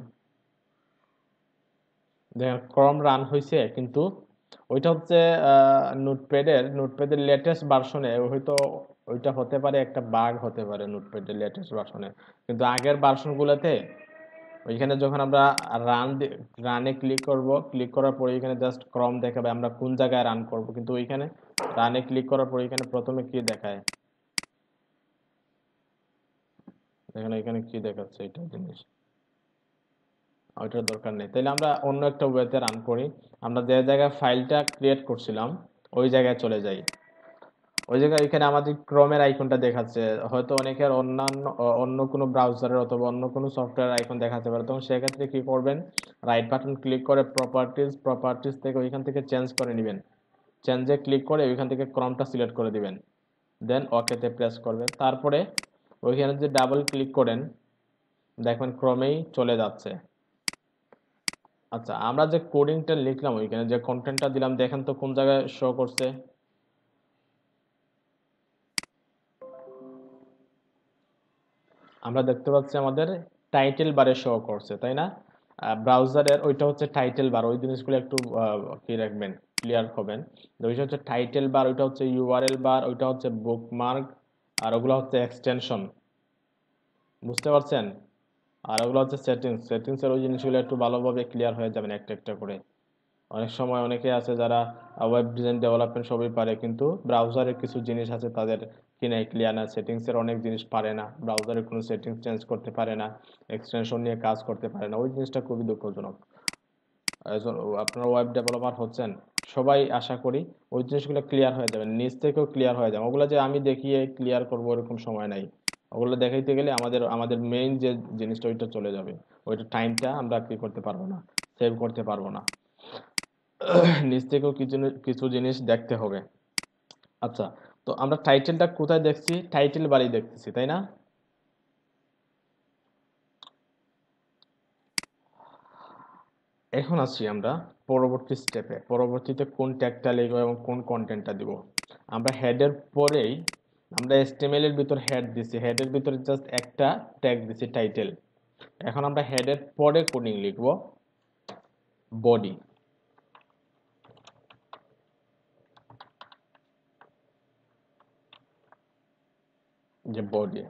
দেখেন ক্রম রান হয়েছে, কিন্তু ওইটা হচ্ছে নোটপ্যাডের লেটেস্ট ভার্সনে হয়তো ওইটা হতে পারে একটা বাগ হতে পারে নোটপ্যাডের লেটেস্ট ভার্সনে, কিন্তু আগের ভার্সনগুলোতে ওইখানে যখন আমরা রানে ক্লিক করব, ক্লিক করার পরে এখানে জাস্ট ক্রম দেখাবে আমরা কোন জায়গায় রান করব, কিন্তু ওইখানে রানে ক্লিক করার পরে এখানে প্রথমে কি দেখায়, দেখেন এখানে কি দেখাচ্ছে, এটা জিনিস ওইটার দরকার নেই। তাহলে আমরা অন্য একটা ওয়েতে রান করি। আমরা যে জায়গায় ফাইলটা ক্রিয়েট করছিলাম ওই জায়গায় চলে যাই। ওই জায়গায় এখানে আমাদের ক্রোমের আইকনটা দেখাচ্ছে, হয়তো অনেকের অন্য কোনো ব্রাউজারের অথবা অন্য কোনো সফটওয়্যার আইকন দেখাতে পারে। তখন সেক্ষেত্রে কি করবেন, রাইট বাটন ক্লিক করে প্রপার্টিজ থেকে ওইখান থেকে চেঞ্জ করে নেবেন। চেঞ্জে ক্লিক করে ওইখান থেকে ক্রমটা সিলেক্ট করে দিবেন, দেন ওকেতে প্রেস করবেন। তারপরে ওইখানে যে ডাবল ক্লিক করেন দেখবেন ক্রমেই চলে যাচ্ছে। আচ্ছা, আমরা যে কোডিংটা লিখলাম ওইখানে যে কন্টেন্টটা দিলাম দেখেন তো কোন জায়গায় শো করছে। আমরা দেখতে পাচ্ছি আমাদের টাইটেল বারে শো করছে, তাই না? ব্রাউজারের ওইটা হচ্ছে টাইটেল বার, ওই জিনিসগুলো একটু কি রাখবেন, ক্লিয়ার হবেন। ওইটা হচ্ছে টাইটেল বার, ওইটা হচ্ছে ইউআরএল বার, ওইটা হচ্ছে বুকমার্ক, আর ওগুলো হচ্ছে এক্সটেনশন, বুঝতে পারছেন? আর ওগুলো হচ্ছে সেটিংসের ওই জিনিসগুলো একটু ভালোভাবে ক্লিয়ার হয়ে যাবেন একটা একটা করে। অনেক সময় অনেকে আছে যারা ওয়েব ডিজাইন ডেভেলপমেন্ট সবই পারে, কিন্তু ব্রাউজারের কিছু জিনিস আছে তাদের কিনা ক্লিয়ার না, সেটিংসের অনেক জিনিস পারে না, ব্রাউজারের কোনো সেটিংস চেঞ্জ করতে পারে না, এক্সটেনশন নিয়ে কাজ করতে পারে না, ওই জিনিসটা খুবই দুঃখজনক। আপনারা ওয়েব ডেভেলপার হচ্ছেন, সবাই আশা করি ওই জিনিসগুলো ক্লিয়ার হয়ে যাবে, নিজ থেকেও ক্লিয়ার হয়ে যাবে। ওগুলো যে আমি দেখিয়ে ক্লিয়ার করবো এরকম সময় নাই, ওগুলো দেখাইতে গেলে আমাদের আমাদের মেইন যে জিনিসটা ওইটা চলে যাবে, ওইটা টাইমটা আমরা কি করতে পারবো না, সেভ করতে পারবো না। নিজ থেকেও কিছু কিছু জিনিস দেখতে হবে। আচ্ছা, তো আমরা টাইটেলটা কোথায় দেখছি, টাইটেল বারই দেখতেছি, তাই না? এখন আসছি আমরা পরবর্তী স্টেপে, পরবর্তীতে কোন ট্যাগটা লিখবো এবং কোন কন্টেন্টটা দিব। আমরা হেডের পরেই আমরা এসটিএমএল এর ভিতর হেড দিছি, হেডের ভিতরে জাস্ট একটা ট্যাগ দিছি টাইটেল। এখন আমরা হেডের পরে কোডিং লিখবো বডি, যে বডি,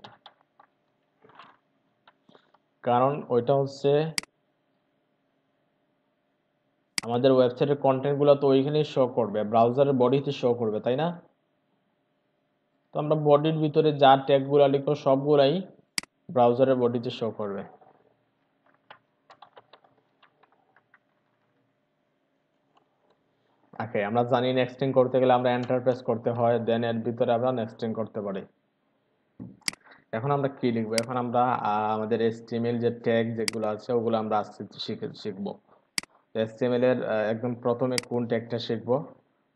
কারণ ওইটা হচ্ছে আমাদের ওয়েবসাইটের কন্টেন্টগুলো তো ওইখানেই শো করবে, ব্রাউজারের বডিতে শো করবে, তাই না? তো আমরা বডির ভিতরে যা ট্যাগগুলো লিখবো সবগুলাই ব্রাউজারের বডিতে শো করবে। ওকে, আমরা জানি নেক্সটিং করতে গেলে আমরা এন্টার প্রেস করতে হয়, দেন এর ভিতরে আমরা নেক্সটিং করতে পারি। এখন আমরা কি লিখবো, এখন আমরা আমাদের এসটিএমএল যে ট্যাগ যেগুলো আছে ওগুলো আমরা আজকে শিখবো। এসটিএমএল এর একদম প্রথমে কোন ট্যাগটা শিখবো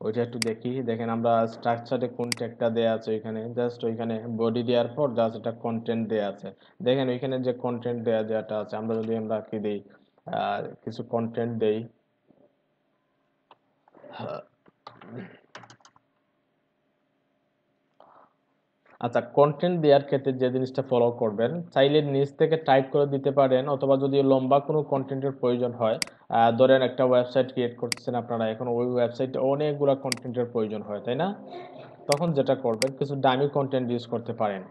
ওইটা একটু দেখি। দেখেন আমরা স্ট্রাকচারে কোন ট্যাগটা দেয়া আছে, ওইখানে জাস্ট ওইখানে বডি দেওয়ার পর জাস্ট এটা কন্টেন্ট দেয়া আছে। দেখেন ওইখানে যে কন্টেন্ট দেওয়াটা আছে, আমরা যদি আমরা কি দেই, কিছু কন্টেন্ট দেই, আচ্ছা কন্টেন্ট দেওয়ার ক্ষেত্রে যে জিনিসটা ফলো করবেন, চাইলে নিচ থেকে টাইপ করে দিতে পারেন, অথবা যদি লম্বা কোনো কন্টেন্টের প্রয়োজন হয়, ধরেন একটা ওয়েবসাইট ক্রিয়েট করতেছেন আপনারা, এখন ওই ওয়েবসাইটে অনেকগুলো কন্টেন্টের প্রয়োজন হয়, তাই না? তখন যেটা করবেন কিছু ডামি কন্টেন্ট ইউজ করতে পারেন।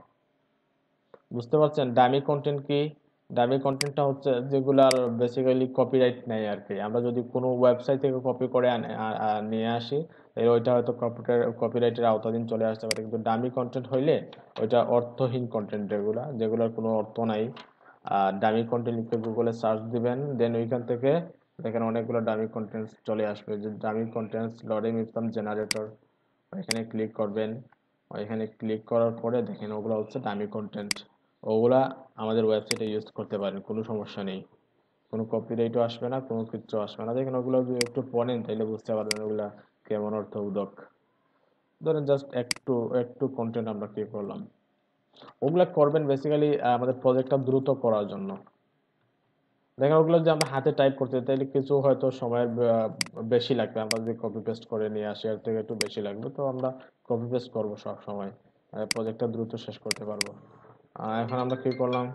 বুঝতে পারছেন ডামি কন্টেন্ট কি? ডামি কন্টেন্টটা হচ্ছে যেগুলার বেসিক্যালি কপিরাইট নেই আর কি। আমরা যদি কোনো ওয়েবসাইট থেকে কপি করে নিয়ে আসি, তাহলে ওইটা হয়তো কপিরাইটের আওতাধীন চলে আসতে পারে, কিন্তু ডামি কন্টেন্ট হইলে ওইটা অর্থহীন কন্টেন্ট, যেগুলোর কোনো অর্থ নাই। ডামি কন্টেন্ট লিখে গুগলে সার্চ দিবেন, দেন ওইখান থেকে দেখেন অনেকগুলো ডামি কন্টেন্ট চলে আসবে, যে dummy contents lorem ipsum generator, ওইখানে ক্লিক করবেন। ওইখানে ক্লিক করার পরে দেখেন ওগুলো হচ্ছে ডামি কন্টেন্ট, ওগুলা আমাদের ওয়েবসাইটে ইউজ করতে পারেন, কোনো সমস্যা নেই, কোনো কপিরাইটও আসবে না, কোনো কিছু আসবে না। দেখেন ওগুলো যদি একটু পড়েন তাহলে বুঝতে পারবেন ওগুলা কেমন অর্থবোধক। ধরেন জাস্ট একটু একটু কন্টেন্ট আমরা কি করলাম, ওগুলা করবেন বেসিক্যালি আমাদের প্রজেক্টটা দ্রুত করার জন্য। দেখেন ওগুলো যে আমরা হাতে টাইপ করতে তাইলে কিছু হয়তো সময় বেশি লাগবে, আমরা যদি কপি পেস্ট করে নিয়ে আসি এর থেকে একটু বেশি লাগবে, তো আমরা কপি পেস্ট করবো সব সময়, প্রজেক্টটা দ্রুত শেষ করতে পারবো। এখন আমরা কি করলাম,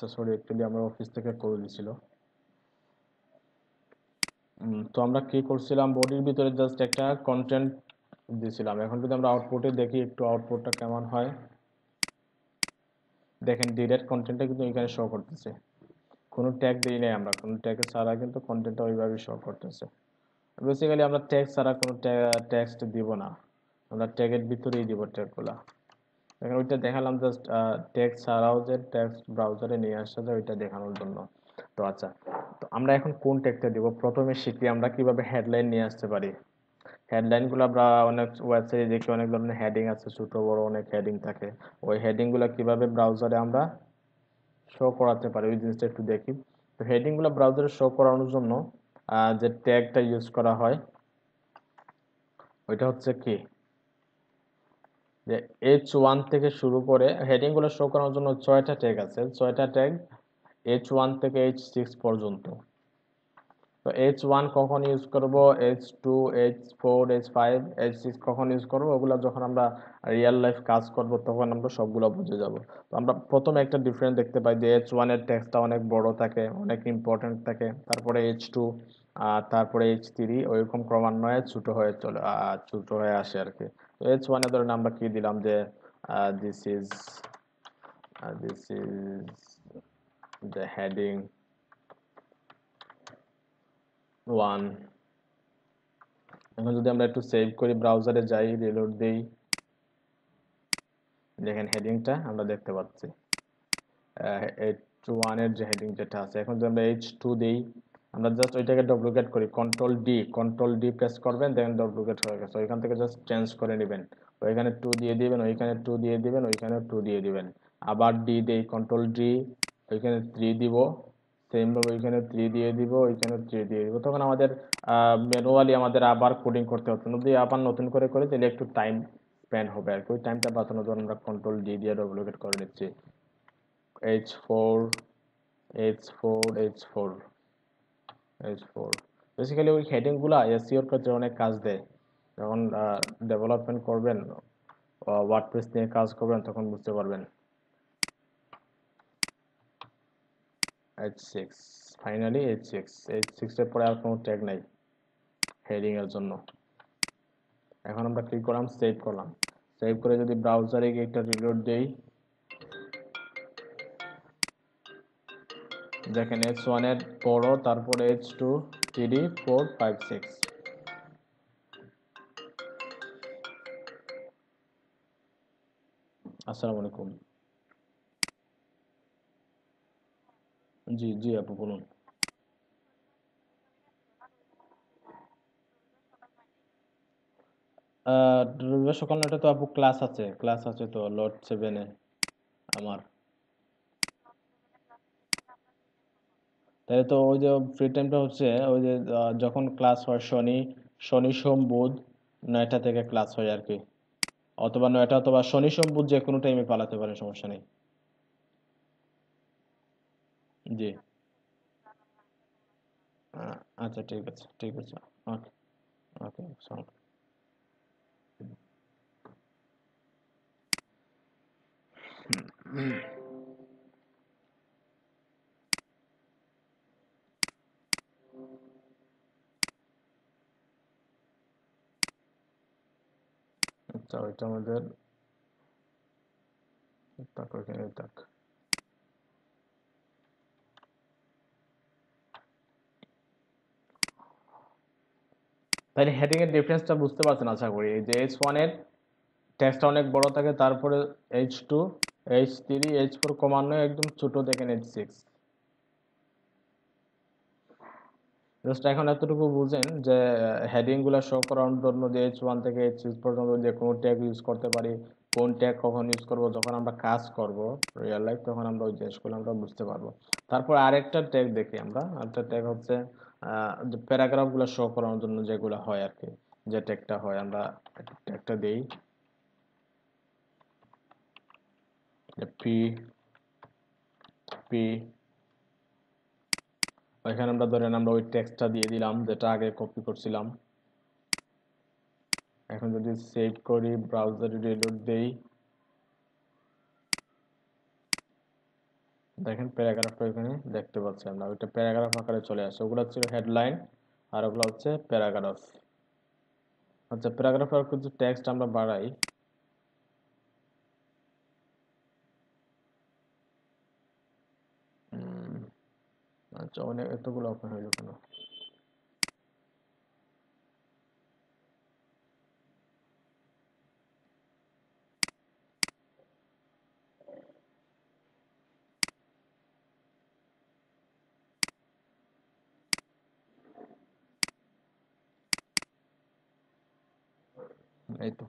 আচ্ছা সরি, অ্যাকচুয়ালি আমরা অফিস থেকে করে দিছিল। তো আমরা কি করছিলাম, বডির ভিতরে জাস্ট একটা কন্টেন্ট দিয়েছিলাম। এখন যদি আমরা আউটপুটে দেখি একটু আউটপুটটা কেমন হয়, দেখেন ডিরেক্ট কন্টেন্টটা কিন্তু এখানে শো করতেছে, কোনো ট্যাগ দিই নাই আমরা, কোনো ট্যাগ ছাড়া কিন্তু কন্টেন্টটা ওইভাবে শো করতেছে। বেসিক্যালি আমরা ট্যাগ ছাড়া কোনো টেক্সট দিব না, আমরা ট্যাগের ভিতরেই দিব ট্যাগগুলা। দেখেন ওইটা দেখালাম জাস্ট টেক্সট ছাড়াও যে টেক্সট ব্রাউজারে নিয়ে আসা যায় ওইটা দেখানোর জন্য। তো আচ্ছা, তো আমরা এখন কোন ট্যাগটা দিব, প্রথমে শিখি আমরা কিভাবে হেডলাইন নিয়ে আসতে পারি। হেডলাইনগুলো আমরা অনেক ওয়েবসাইটে দেখি, অনেক ধরনের হেডিং আছে, ছোট বড় অনেক হেডিং থাকে। ওই হেডিংগুলো কিভাবে ব্রাউজারে আমরা শো করাতে পারি ওই জিনিসটা একটু দেখি। তো হেডিংগুলো ব্রাউজারে শো করানোর জন্য যে ট্যাগটা ইউজ করা হয় ওইটা হচ্ছে কি, যে H1 থেকে শুরু করে হেডিংগুলো শো করানোর জন্য 6টা ট্যাগ আছে, 6টা ট্যাগ H1 থেকে H6 পর্যন্ত। তো H1 কখন ইউজ করব, H2, H4, H5, H6 কখন ইউজ করব, ওগুলো যখন আমরা রিয়েল লাইফ কাজ করব তখন আমরা সবগুলো বুঝে যাব। তো আমরা প্রথমে একটা ডিফারেন্স দেখতে পাই যে H1 এর টেক্সটটা অনেক বড় থাকে, অনেক ইম্পর্টেন্ট থাকে, তারপরে H2, তারপরে H3, ওইরকম ক্রমান্বয়ে ছোট হয়ে আসে আর কি। তো H1 এ ধরেন আমরা কি দিলাম যে দিস ইজ the heading 1। এখন যদি আমরা একটু সেভ করি, ব্রাউজারে যাই, রিলোড দেই, দেখেন হেডিংটা আমরা দেখতে পাচ্ছি, H1 এর যে হেডিং যেটা আছে। এখন যদি আমরা H2 দেই, আমরা জাস্ট ওইটাকে ডুপ্লিকেট করি, কন্ট্রোল ডি প্রেস করবেন, দেখেন ডুপ্লিকেট হয়ে গেছে। ওইখান থেকে জাস্ট চেঞ্জ করে নেবেন, ওইখানে 2 দিয়ে দিবেন, ওইখানে 2 দিয়ে দিবেন, ওইখানে 2 দিয়ে দিবেন। আবার ডি দেই, কন্ট্রোল ডি, ওইখানে 3 দিব, সেম ভাবে ওইখানে 3 দিয়ে দিব, ওইখানে 3 দিয়ে দিব। তখন আমাদের ম্যানুয়ালি আমাদের আবার কোডিং করতে হচ্ছে, যদি আবার নতুন করে করে তাহলে একটু টাইম স্পেন্ড হবে আর কি। ওই টাইমটা বাঁচানোর জন্য আমরা কন্ট্রোল ডি দিয়ে ডুপ্লিকেট করে নিচ্ছি। H4, H4, H4, H4। Basically ওই হেডিং গুলা এসইওর ক্ষেত্রে অনেক কাজ দেয়। যখন ডেভেলপমেন্ট করবেন, ওয়ার্ডপ্রেস নিয়ে কাজ করবেন, তখন বুঝতে পারবেন। H6, ফাইনালি H6 এর পরে আর কোনো ট্যাগ নাই হেডিং এর জন্য। এখন আমরা ক্লিক করলাম, সেভ করলাম, সেভ করে যদি ব্রাউজারে গিয়ে একটা রিলোড দেই, দেখেন H1 এর বড়, তারপরে H2, 3, 4, 5, 6। আসসালামু আলাইকুম। জি জি আপু বলুন। রবিবার সকাল 9টা তো আপু ক্লাস আছে তো লট 7-এ আমার। তাহলে তো ওই যে ফ্রি টাইমটা হচ্ছে ওই যে যখন ক্লাস হয় শনি সোম বুধ 9টা থেকে ক্লাস হয় আর কি, অথবা 9টা অথবা শনি সোম বুধ যে কোনো টাইমে পালাতে পারেন, সমস্যা নেই। জি আচ্ছা ঠিক আছে ঠিক আছে। ওকে ওকে। আচ্ছা ওইটা আমাদের থাক, ওইখানে থাক। তাহলে হেডিং এর ডিফারেন্সটা বুঝতে পারছেন আশা করি। এই যে H1 এর টেক্সটটা অনেক বড় থাকে, তারপরে H2, H3, H4 ক্রমান্বয়ে একদম ছোট দেখেন H6। জাস্ট এখন এতটুকু বুঝেন যে হেডিং গুলা শো করানোর জন্য যে H1 থেকে H6 পর্যন্ত যে কোনো ট্যাগ ইউজ করতে পারি, কোন ট্যাগ কখন ইউজ করব, যখন আমরা কাজ করব রিয়েল লাইফ, তখন আমরা ওই জিনিসগুলো আমরা বুঝতে পারবো। তারপর আরেকটা ট্যাগ দেখি আমরা, আরেকটা ট্যাগ হচ্ছে যে প্যারাগ্রাফ গুলো শো করানোর জন্য যেগুলো হয় আর কি, যে ট্যাগটা হয়, আমরা ট্যাগটা দেই পি পি। ওইখানে আমরা ধরেন আমরা ওই টেক্সটটা দিয়ে দিলাম যেটা আগে কপি করছিলাম। এখন যদি সেভ করি, ব্রাউজারে রিলোড দেই, দেখেন প্যারাগ্রাফটা এখানে দেখতে পাচ্ছি আমরা, ওইটা প্যারাগ্রাফ আকারে চলে আসে। ওগুলো ছিল হেডলাইন আর ওগুলো হচ্ছে প্যারাগ্রাফ। আচ্ছা, প্যারাগ্রাফের কিছু টেক্সট আমরা বাড়াই। উম, আচ্ছা, অনেক এতগুলো ওপেন হইলো কেন? এই তো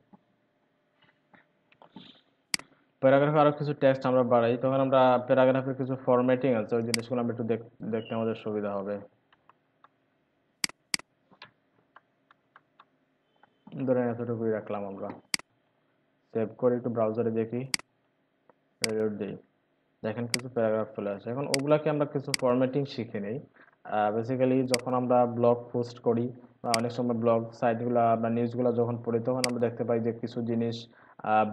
প্যারাগ্রাফে আরো কিছু টেক্সট আমরা বাড়াই, তখন আমরা প্যারাগ্রাফের কিছু ফরম্যাটিং আছে, ওই জিনিসগুলো আমরা একটু দেখতে আমাদের সুবিধা হবে। ধরেন এতটুকুই রাখলাম আমরা, সেভ করে একটু ব্রাউজারে দেখি, রিলোড দিই, দেখেন কিছু প্যারাগ্রাফ চলে আসে। এখন ওগুলাকে আমরা কিছু ফরম্যাটিং শিখে নেই। বেসিক্যালি যখন আমরা ব্লগ পোস্ট করি বা অনেক সময় ব্লগ সাইটগুলো বা নিউজগুলো যখন পড়ি, তখন আমরা দেখতে পাই যে কিছু জিনিস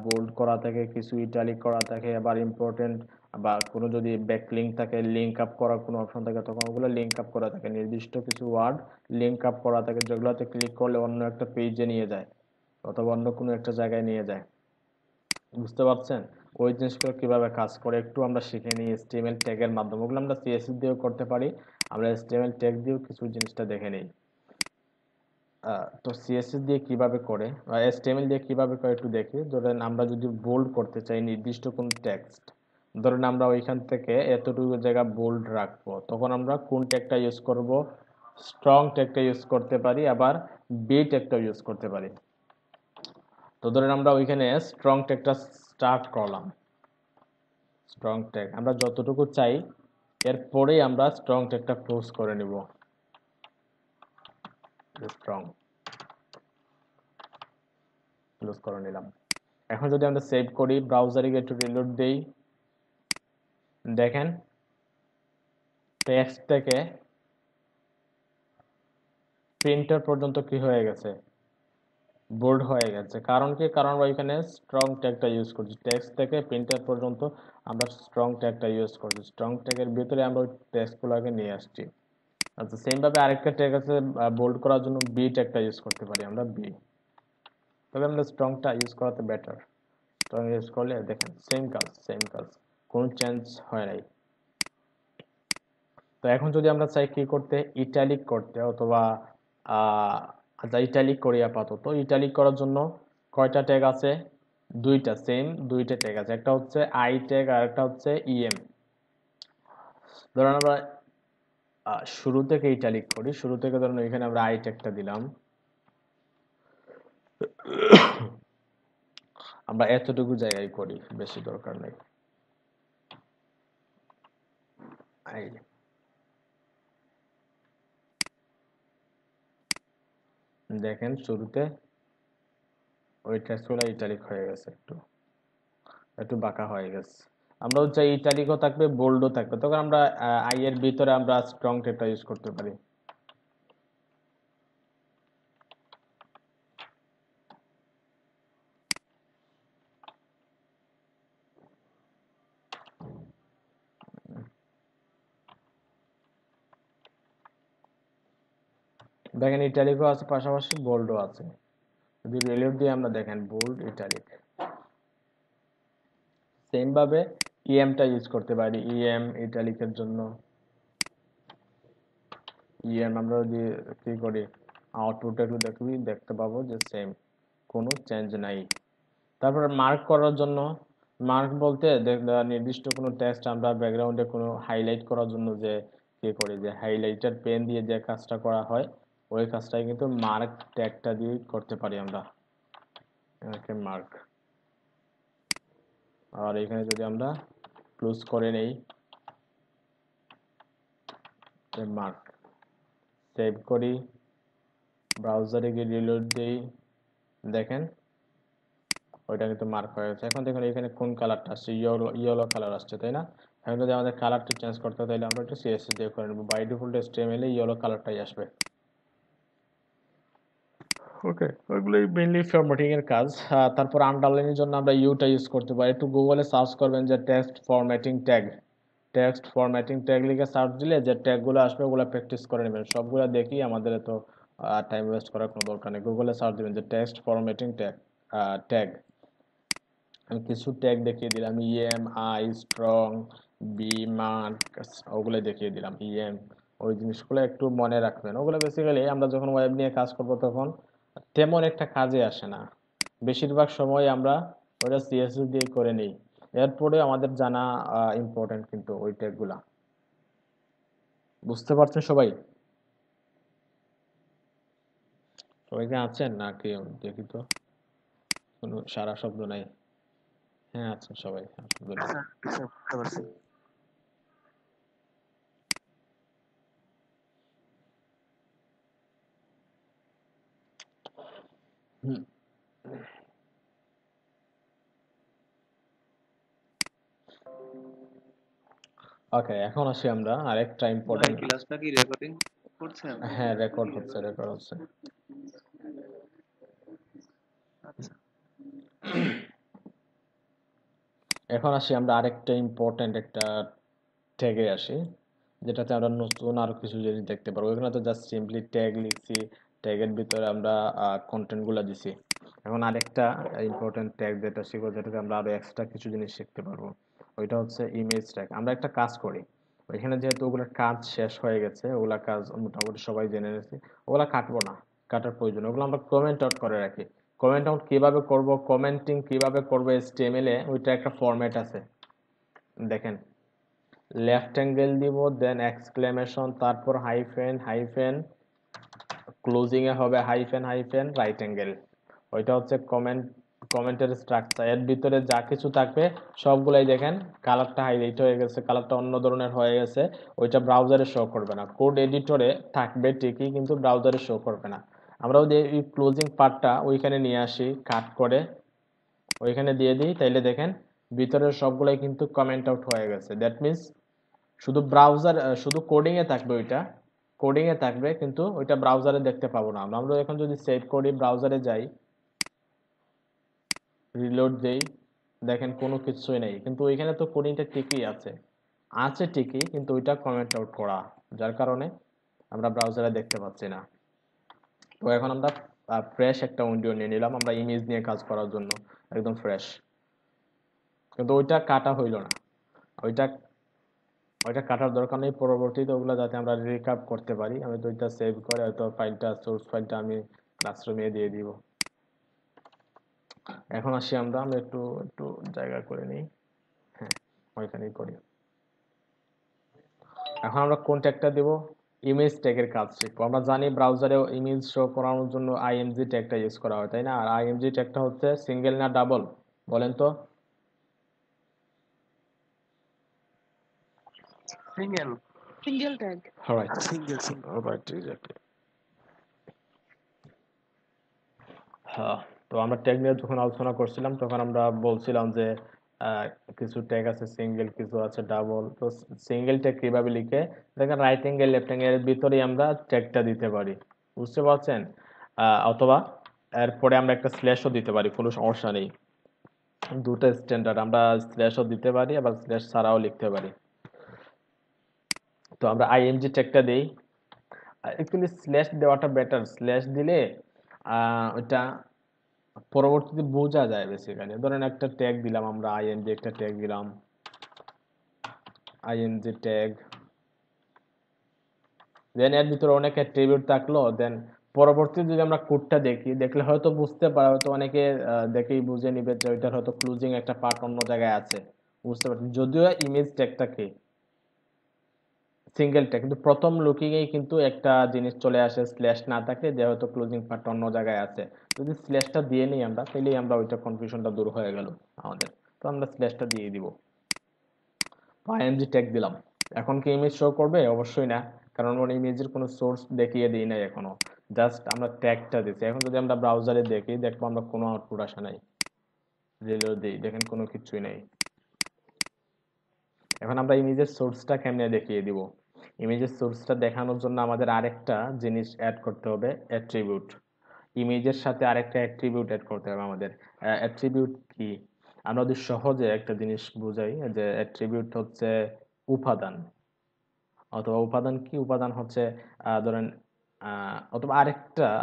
বোল্ড করা থাকে, কিছু ইটালিক করা থাকে, আবার ইম্পর্টেন্ট বা কোনো যদি ব্যাকলিঙ্ক থাকে, লিঙ্ক আপ করার কোনো অপশন থাকে, তখন ওগুলো লিঙ্ক আপ করা থাকে, নির্দিষ্ট কিছু ওয়ার্ড লিঙ্ক আপ করা থাকে, যেগুলোতে ক্লিক করলে অন্য একটা পেজে নিয়ে যায় অথবা অন্য কোনো একটা জায়গায় নিয়ে যায়। বুঝতে পারছেন? ওই জিনিসগুলো কিভাবে কাজ করে একটু আমরা শিখে নিই HTML ট্যাগের মাধ্যমে। ওগুলো আমরা CSS দিয়েও করতে পারি, আমরা HTML ট্যাগ দিয়েও কিছু জিনিসটা দেখে নিই। তো CSS দিয়ে কিভাবে করে বা HTML দিয়ে কিভাবে করে একটু দেখি। ধরেন আমরা যদি বোল্ড করতে চাই নির্দিষ্ট কোন টেক্সট, ধরেন আমরা ওইখান থেকে এতটুকু জায়গা বোল্ড রাখবো, তখন আমরা কোন ট্যাগটা ইউজ করব? স্ট্রং ট্যাগটা ইউজ করতে পারি, আবার বি ট্যাগটা ইউজ করতে পারি। তো ধরেন আমরা ওইখানে স্ট্রং ট্যাগটা স্টার্ট করলাম, স্ট্রং ট্যাগ আমরা যতটুকু চাই, এরপরেই আমরা স্ট্রং ট্যাগটা ক্লোজ করে নিব। স্ট্রং ক্লোজ করে নিলাম। এখন যদি আমরা সেভ করি, ব্রাউজারে গিয়ে একটু রিলোড দেই, দেখেন টেক্সট থেকে প্রিন্টার পর্যন্ত কি হয়ে গেছে? বোল্ড হয়ে গেছে। কারণ কি? কারণ আমরা এখানে স্ট্রং ট্যাগটা ইউজ করছি, টেক্সট থেকে প্রিন্টার পর্যন্ত আমরা স্ট্রং ট্যাগটা ইউজ করছি, স্ট্রং ট্যাগের ভিতরে আমরা ওই টেক্সটগুলোকে নিয়ে আসছি। আচ্ছা, সেম ভাবে আরেকটা ট্যাগ আছে বোল্ড করার জন্য, বি ট্যাগটা ইউজ করতে পারি আমরা, বি। তবে আমরা স্ট্রংটা ইউজ করাতে বেটার, স্ট্রং ইউজ করলে দেখেন সেম কাজ, সেম কাজ, কোনো চেঞ্জ হয় নাই। তো এখন যদি আমরা চাই কি করতে, ইটালিক করতে অথবা আচ্ছা ইটালিক করি আপাতত। ইটালিক করার জন্য কয়টা ট্যাগ আছে? দুইটা, সেম দুইটা ট্যাগ আছে, একটা হচ্ছে আই ট্যাগ আর একটা হচ্ছে ইএম। ধরুন আমরা শুরু থেকে ইটালিক করি, শুরু থেকে ধরুন এখানে আমরা আই ট্যাগটা দিলাম, আমরা এতটুকু জায়গায় করি, বেশি দরকার নেই। আই দেখেন শুরুতে ওই টেক্সটগুলো ইটালিক হয়ে গেছে, একটু একটু বাঁকা হয়ে গেছে। আমরা হচ্ছে ইটালিকও থাকবে, বোল্ডও থাকবে, তখন আমরা আই এর ভিতরে আমরা স্ট্রং টেক্সটটা ইউজ করতে পারি। দেখেন ইটালিকও আছে, পাশাপাশি বোল্ডও আছে। যদি রিলোড দিয়ে আমরা দেখেন বোল্ড ইটালিক, সেম ভাবে ইএমটা ইউজ করতে পারি, ইএম ইটালিকের জন্য। ইএম আমরা যদি কি করি, আউটপুটটা একটু দেখতে পাবো যে সেম, কোনো চেঞ্জ নাই। তারপর মার্ক করার জন্য, মার্ক বলতে নির্দিষ্ট কোনো টেক্সট আমরা ব্যাকগ্রাউন্ডে কোনো হাইলাইট করার জন্য যে কি করি, যে হাইলাইটার পেন দিয়ে যে কাজটা করা হয়, ওই কাজটাই কিন্তু মার্ক ট্যাগটা দিয়ে করতে পারি আমরা। মার্ক, আর এখানে যদি আমরা ক্লোজ করে নেই, মার্ক, সেভ করি, ব্রাউজারে গিয়ে রিলোড দিই, দেখেন ওইটা কিন্তু মার্ক হয়ে গেছে। এখন দেখুন এখানে কোন কালারটা আসছে, ইয়েলো ইয়েলো কালার আসছে, তাই না? এখন যদি আমাদের কালারটা চেঞ্জ করতে হয়, তাহলে আমরা একটু CSS দিয়ে করে নেব। বাই ডিফল্ট HTML এ ইয়েলো কালারটাই আসবে। ওকে, ওইগুলোই মেইনলি ফরম্যাটিং এর কাজ। তারপর আন্ডারলাইনের জন্য আমরা ইউটা ইউজ করতে পারি। একটু গুগলে সার্চ করবেন যে text formatting tag, text formatting tag লিখে সার্চ দিলে যে ট্যাগগুলো আসবে ওগুলো প্র্যাকটিস করে নেবেন। সবগুলো দেখি আমাদের এত টাইম ওয়েস্ট করার কোনো দরকার নেই। গুগলে সার্চ দিবেন যে টেক্সট ফরম্যাটিং ট্যাগ। আমি কিছু ট্যাগ দেখিয়ে দিলাম, আই স্ট্রং, বি মার্ক, ওগুলো দেখিয়ে দিলাম। ওই জিনিসগুলো একটু মনে রাখবেন। ওগুলো বেসিক্যালি আমরা যখন ওয়েব নিয়ে কাজ করব তখন তেমন একটা কাজে আসে না, বেশিরভাগ সময় আমরা ওটা সিএসএস দিয়ে করে নিই। এরপরে আমাদের জানা ইম্পর্টেন্ট কিন্তু ওই ট্যাগগুলা। বুঝতে পারছেন সবাই? সবাই কি আছেন নাকি? দেখি তো, কোনো সারা শব্দ নাই। হ্যাঁ আছেন সবাই, আলহামদুলিল্লাহ। স্যার স্যার বুঝতে পারছি। হুম। ওকে, এখন আসি আমরা আরেকটা ভাই ইম্পর্টেন্ট। ক্লাসটা কি রেকর্ডিং করছেন? হ্যাঁ, রেকর্ড হচ্ছে, রেকর্ড হচ্ছে। আচ্ছা এখন আসি আমরা আরেকটা ইম্পর্টেন্ট একটা ট্যাগে আসি, যেটাতে আমরা নতুন আরো কিছু জিনিস দেখতে পারবো। এখানে তো জাস্ট সিম্পলি ট্যাগ লিখছি, ট্যাগের ভিতরে আমরা কন্টেন্ট গুলা দিছি। এখন আরেকটা ইম্পর্টেন্ট ট্যাগ যেটা শিখবো, যেটাতে আমরা আরো এক্সট্রা কিছু জিনিস শিখতে পারবো, ওইটা হচ্ছে ইমেজ ট্যাগ। আমরা একটা কাজ করি, ওইখানে যেহেতু ওগুলোর কাজ শেষ হয়ে গেছে, ওগুলা কাজ মোটামুটি সবাই জেনে নিয়েছি, ওগুলা কাটবো না, কাটার প্রয়োজন। ওগুলো আমরা কমেন্ট আউট করে রাখি। কমেন্ট আউট কিভাবে করব, কমেন্টিং কিভাবে করবো HTML এ, ওইটা একটা ফরম্যাট আছে, দেখেন। লেফট অ্যাঙ্গেল দিব, দেন এক্সক্লেমেশন, তারপর হাইফেন, হাইফেন, ক্লোজিং এ হবে হাইফেন, হাইফেন, রাইট অ্যাঙ্গেল। ওইটা হচ্ছে কমেন্টের স্ট্রাকচার। এর ভিতরে যা কিছু থাকবে সবগুলাই দেখেন কালারটা হাইলাইট হয়ে গেছে, কালারটা অন্য ধরনের হয়ে গেছে। ওইটা ব্রাউজারে শো করবে না, কোড এডিটরে থাকবে ঠিকই, কিন্তু ব্রাউজারে শো করবে না। আমরা ওই ক্লোজিং পার্টটা ওইখানে নিয়ে আসি, কাট করে ওইখানে দিয়ে দিই, তাইলে দেখেন ভিতরের সবগুলাই কিন্তু কমেন্ট আউট হয়ে গেছে। দ্যাট মিনস শুধু কোডিং এ থাকবে, ওইটা কোডিং এ থাকবে, কিন্তু ওইটা ব্রাউজারে দেখতে পাবো না আমরা। আমরা এখন যদি সেভ করি, ব্রাউজারে যাই, রিলোড দেই, দেখেন কোনো কিছুই নেই, কিন্তু ওইখানে তো কোডিংটা ঠিকই আছে, আছে ঠিকই, কিন্তু ওইটা কমেন্ট আউট করা, যার কারণে আমরা ব্রাউজারে দেখতে পাচ্ছি না। তো এখন আমরা ফ্রেশ একটা উইন্ডো নিয়ে নিলাম আমরা ইমেজ নিয়ে কাজ করার জন্য, একদম ফ্রেশ, কিন্তু ওইটা কাটা হইল না। ওইটা ওইটা কাটার দরকার নেই, পরবর্তীতে ওগুলো যাতে আমরা রিকাপ করতে পারি। আমি তো ওইটা সেভ করে হয়তো ফাইলটা, সোর্স ফাইলটা আমি ক্লাসরুমে দিয়ে দিব। এখন আসি আমরা একটু একটু জায়গা করে নিই, হ্যাঁ ওইখানেই করি। এখন আমরা কোন ট্যাগটা দেব? ইমেজ ট্যাগের কাজ শিখবো। আমরা জানি ব্রাউজারে ইমেজ শো করানোর জন্য আইএমজি ট্যাগটা ইউজ করা হয়, তাই না? আর আইএমজি ট্যাগটা হচ্ছে সিঙ্গেল না ডাবল, বলেন তো? Single Single tag. Alright, single single. Alright, exactly. হ্যাঁ, তো আমরা ট্যাগ নিয়ে যখন আলোচনা করছিলাম তখন আমরা বলছিলাম যে কিছু ট্যাগ আছে সিঙ্গেল, কিছু আছে ডাবল। তো সিঙ্গেল ট্যাগ কিভাবে লিখে, দেখেন রাইট অ্যাঙ্গেল লেফট অ্যাঙ্গেল এর ভিতরেই আমরা ট্যাগটা দিতে পারি, বুঝতে পারছেন? অথবা এরপরে আমরা একটা স্ল্যাশও দিতে পারি, কোনো সমস্যা নেই। দুটো স্ট্যান্ডার্ড, আমরা স্ল্যাশও দিতে পারি, আবার স্ল্যাশ ছাড়াও লিখতে পারি। তো আমরা আইএমজি ট্যাগটা দেই। অ্যাকচুয়ালি স্ল্যাশ দেওয়াটা বেটার, স্ল্যাশ দিলে ওইটা পরবর্তীতে বোঝা যায়। বেসিক্যালি ধরেন একটা ট্যাগ দিলাম আমরা, আইএনজি একটা ট্যাগ দিলাম, আইএনজি ট্যাগ, দেন এর ভিতরে অনেক অ্যাট্রিবিউট থাকলো, দেন পরবর্তীতে যদি আমরা কোডটা দেখি, দেখলে হয়তো বুঝতে পারে, হয়তো অনেকে দেখেই বুঝে নিবে যে ওইটার হয়তো ক্লোজিং একটা পার্ট অন্য জায়গায় আছে, বুঝতে পারছেন? যদিও ইমেজ ট্যাগটা কি সিঙ্গেল ট্যাগ, কিন্তু প্রথম লুকিংয়েই কিন্তু একটা জিনিস চলে আসে, স্ল্যাশ না থাকে, যে হয়তো ক্লোজিং পার্ট অন্য জায়গায় আছে। যদি স্ল্যাশটা দিয়ে নিই আমরা, তাহলেই আমরা ওইটা কনফিউশনটা দূর হয়ে গেল আমাদের। তো আমরা স্ল্যাশটা দিয়ে দিব, আইএমজি ট্যাগ দিলাম। এখন কি ইমেজ শো করবে? অবশ্যই না, কারণ আমরা ইমেজের কোনো সোর্স দেখিয়ে দিই নাই এখনো, জাস্ট আমরা ট্যাগটা দিচ্ছি। এখন যদি আমরা ব্রাউজারে দেখি, দেখবো আমরা কোনো আউটপুট আসে নাই। রিলোড দিই, দেখেন কোনো কিছুই নেই। এখন আমরা ইমেজের সোর্সটা কেমনে দেখিয়ে দিব? ইমেজের সোর্সটা দেখানোর জন্য আমাদের আরেকটা জিনিস অ্যাড করতে হবে, অ্যাট্রিবিউট। ইমেজের সাথে আরেকটা অ্যাট্রিবিউট অ্যাড করতে হবে আমাদের। অ্যাট্রিবিউট কি? আমরা যদি সহজে একটা জিনিস বুঝাই, যে অ্যাট্রিবিউট হচ্ছে উপাদান, অথবা উপাদান কি, উপাদান হচ্ছে ধরেন অথবা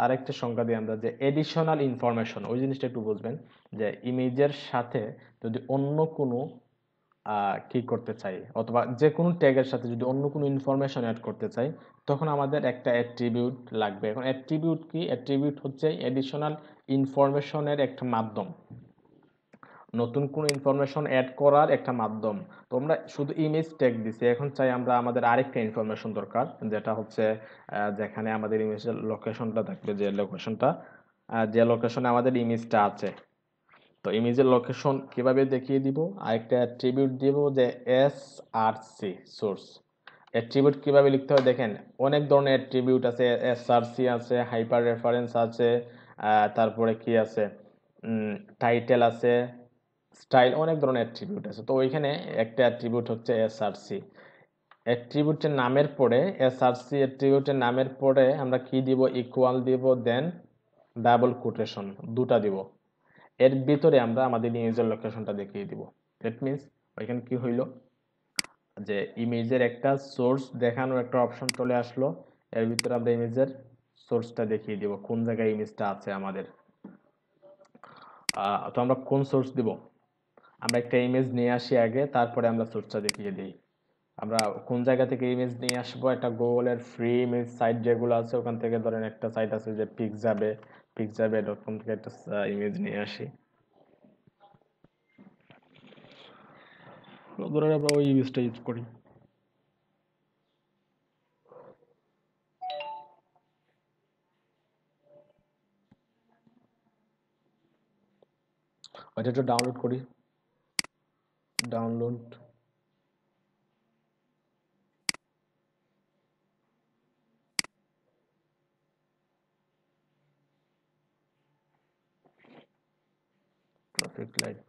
আরেকটা সংজ্ঞা দিই আমরা, যে এডিশনাল ইনফরমেশন। ওই জিনিসটা একটু বুঝবেন, যে ইমেজের সাথে যদি অন্য কোনো কি করতে চাই, অথবা যে কোনো ট্যাগের সাথে যদি অন্য কোনো ইনফরমেশন অ্যাড করতে চাই, তখন আমাদের একটা অ্যাট্রিবিউট লাগবে। এখন অ্যাট্রিবিউট কি? অ্যাট্রিবিউট হচ্ছে এডিশনাল ইনফরমেশনের একটা মাধ্যম, নতুন কোনো ইনফরমেশন অ্যাড করার একটা মাধ্যম। তো আমরা শুধু ইমেজ ট্যাগ দিছি, এখন চাই আমরা আমাদের আরেকটা ইনফরমেশন দরকার, যেটা হচ্ছে যেখানে আমাদের ইমেজের লোকেশনটা থাকবে, যে লোকেশনে আমাদের ইমেজটা আছে। তো ইমেজের লোকেশন কিভাবে দেখিয়ে দিব? আরেকটা অ্যাট্রিবিউট দিব, যে এসআরসি সোর্স। অ্যাট্রিবিউট কিভাবে লিখতে হয় দেখেন, অনেক ধরনের অ্যাট্রিবিউট আছে, এসআরসি আছে, হাইপার রেফারেন্স আছে, তারপরে কি আছে, টাইটেল আছে, স্টাইল, অনেক ধরনের অ্যাট্রিবিউট আছে। তো ওইখানে একটা অ্যাট্রিবিউট হচ্ছে এসআরসি। অ্যাট্রিবিউটের নামের পরে, এসআরসি অ্যাট্রিবিউটের নামের পরে আমরা কি দিব? ইকুয়াল দিব, দেন ডাবল কোটেশন দুটা দিব। এর ভিতরে আমরা আমাদের ইমেজের লোকেশনটা দেখিয়ে দিব। দ্যাট মিনস ওইখানে কি হইলো, যে ইমেজের একটা সোর্স দেখানোর একটা অপশন চলে আসলো, এর ভিতরে আমরা ইমেজের সোর্সটা দেখিয়ে দিব, কোন জায়গায় ইমেজটা আছে আমাদের। তো আমরা কোন সোর্স দিব? আমরা একটা ইমেজ নিয়ে আসি আগে, তারপরে আমরা সোর্সটা দেখিয়ে দিই। আমরা কোন জায়গা থেকে ইমেজ নিয়ে আসবো? একটা গুগলের ফ্রি ইমেজ সাইট যেগুলো আছে, ওখান থেকে ধরেন একটা সাইট আছে যে pixabay.com থেকে একটা ইমেজ নিয়ে আসি, ধরেন আমরা ওই ইমেজটা ইউজ করি। ওইটা একটু ডাউনলোড করি, ডাউনলোড। Traffic light.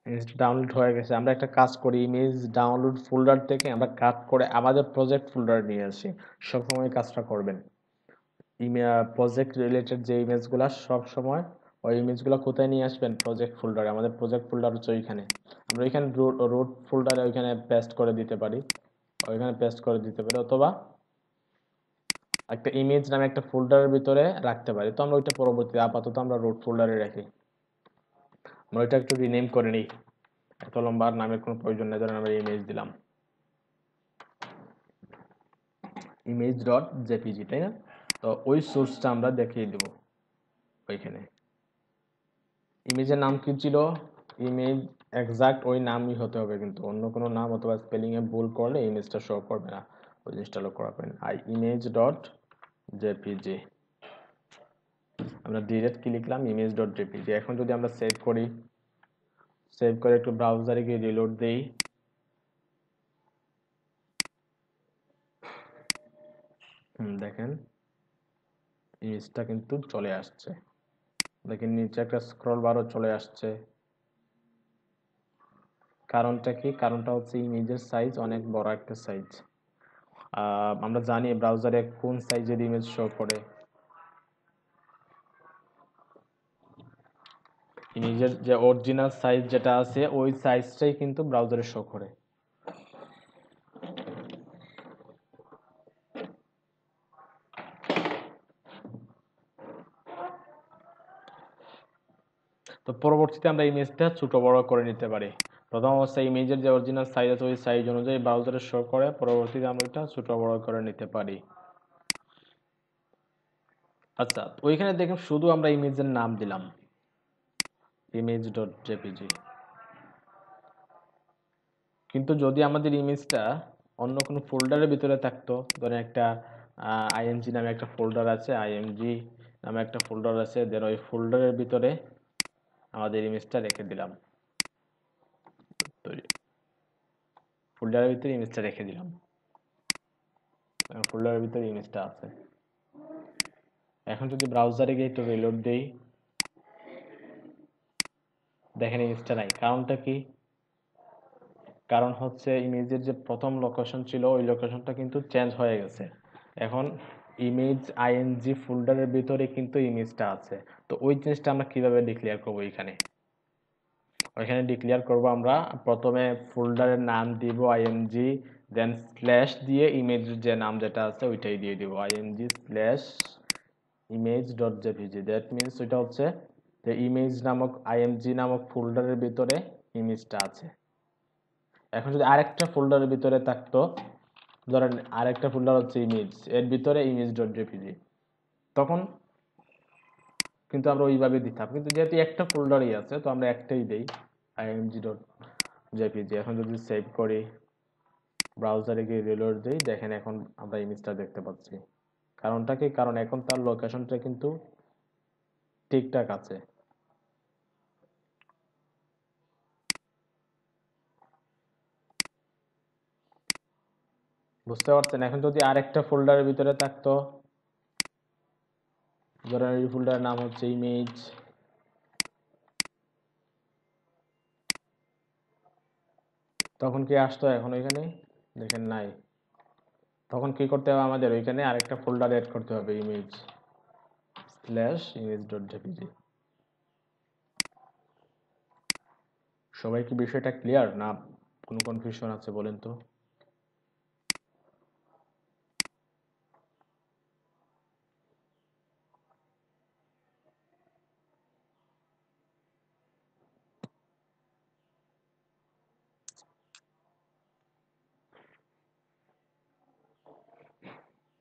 ইমেজটা ডাউনলোড হয়ে গেছে। আমরা একটা কাজ করি, ইমেজ ডাউনলোড ফোল্ডার থেকে আমরা কাট করে আমাদের প্রজেক্ট ফোল্ডারে নিয়ে আসি। সবসময় কাজটা করবেন। প্রজেক্ট রিলেটেড যে ইমেজগুলো, সবসময় ওই ইমেজগুলো কোথায় নিয়ে আসবেন? প্রজেক্ট ফোল্ডারে। আমাদের প্রজেক্ট ফোল্ডার হচ্ছে ওইখানে। আমরা ওইখানে রুট ফোল্ডারে ওইখানে পেস্ট করে দিতে পারি, অথবা একটা ইমেজ নামে একটা ফোল্ডারের ভিতরে রাখতে পারি। তো আমরা ওইটা পরবর্তীতে, আপাতত আমরা রুট ফোল্ডারে রাখি। আমরা ওইটা একটু রিনেম করে নিই, এত লম্বা আর নামের কোনো প্রয়োজন নেই। ধরেন আমরা ইমেজ দিলাম, image.jpg, তাই না? তো ওই সোর্সটা আমরা দেখিয়ে দেব ওইখানে। ইমেজের নাম কি ছিল? ইমেজ, এক্সাক্ট ওই নামই হতে হবে, কিন্তু অন্য কোনো নাম অথবা স্পেলিং এ ভুল করলে ইমেজটা শো করবে না। ওই জিনিসটা লক্ষ্য রাখবেন। image.jpg, আমরা ডিরেক্ট কি লিখলাম? image.jpg। এখন যদি আমরা সেভ করি, সেভ করে একটু ব্রাউজারে গিয়ে রিলোড দেই, দেখেন ইমেজটা কিন্তু চলে আসছে। দেখেন নিচে একটা স্ক্রল বারও চলে আসছে। কারণটা কি? কারণটা হচ্ছে ইমেজের সাইজ অনেক বড় একটা সাইজ। আমরা জানি ব্রাউজারে কোন সাইজের ইমেজ শো করে। ইমেজের যে অরিজিনাল সাইজ যেটা আছে, ওই সাইজটাই কিন্তু ব্রাউজারে শো করে। তো পরবর্তীতে আমরা ইমেজটা ছোট বড় করে নিতে পারি। প্রথম অবস্থায় ইমেজের যে অরিজিনাল সাইজ আছে, ওই সাইজ অনুযায়ী ব্রাউজারে শো করে, পরবর্তীতে আমরা এটা ছোট বড় করে নিতে পারি। আচ্ছা, ওইখানে দেখুন শুধু আমরা ইমেজের নাম দিলাম image.jpg, কিন্তু যদি আমাদের ইমেজটা অন্য কোনো ফোল্ডারের ভিতরে থাকতো, ধরেন একটা আইএমজি নামে একটা ফোল্ডার আছে, দেন ওই ফোল্ডারের ভিতরে আমাদের ইমেজটা রেখে দিলাম, ফোল্ডারের ভিতরে ইমেজটা রেখে দিলাম, ফোল্ডারের ভিতরে ইমেজটা আছে। এখন যদি ব্রাউজারে গিয়ে একটু রিলোড দেই, দেখেন ইমেজটা নাই। কারণটা কি? কারণ হচ্ছে ইমেজের যে প্রথম লোকেশন ছিল ওই লোকেশনটা কিন্তু চেঞ্জ হয়ে গেছে। এখন ইমেজ আইএনজি ফোল্ডারের ভিতরে কিন্তু ইমেজটা আছে। তো ওই জিনিসটা আমরা কিভাবে ডিক্লেয়ার করবো এখানে? ওইখানে ডিক্লেয়ার করব আমরা প্রথমে ফোল্ডারের নাম দিব আইএমজি, দেন স্ল্যাশ দিয়ে ইমেজের যে নাম যেটা আছে ওইটাই দিয়ে দিব IMG slash image dot JPG. That means ওইটা হচ্ছে যে ইমেজ নামক আইএমজি নামক ফোল্ডারের ভিতরে ইমেজটা আছে। এখন যদি আরেকটা ফোল্ডারের ভিতরে থাকতো, ধরেন আরেকটা ফোল্ডার হচ্ছে ইমেজ, এর ভিতরে ইমেজ ডট জেপিজি, তখন কিন্তু আমরা ওইভাবে দিতাম। কিন্তু যেহেতু একটা ফোল্ডারই আছে তো আমরা একটাই দেই img ডট জেপিজি। এখন যদি সেভ করি, ব্রাউজারে গিয়ে রিলোড দিই, দেখেন এখন আমরা ইমেজটা দেখতে পাচ্ছি। কারণটা কি? কারণ এখন তার লোকেশনটা কিন্তু ঠিকঠাক আছে। বুঝতে পারছেন? এখন যদি আরেকটা ফোল্ডারের ভিতরে থাকতো, ধরেন এই ফোল্ডারের নাম হচ্ছে ইমেজ, তখন কি আসতো? এখন ওইখানে দেখেন নাই। তখন কি করতে হবে? আমাদের ওইখানে আরেকটা ফোল্ডার এড করতে হবে, image slash image dot JPG. সবাই কি বিষয়টা ক্লিয়ার, না কোনো কনফিউশন আছে বলেন তো?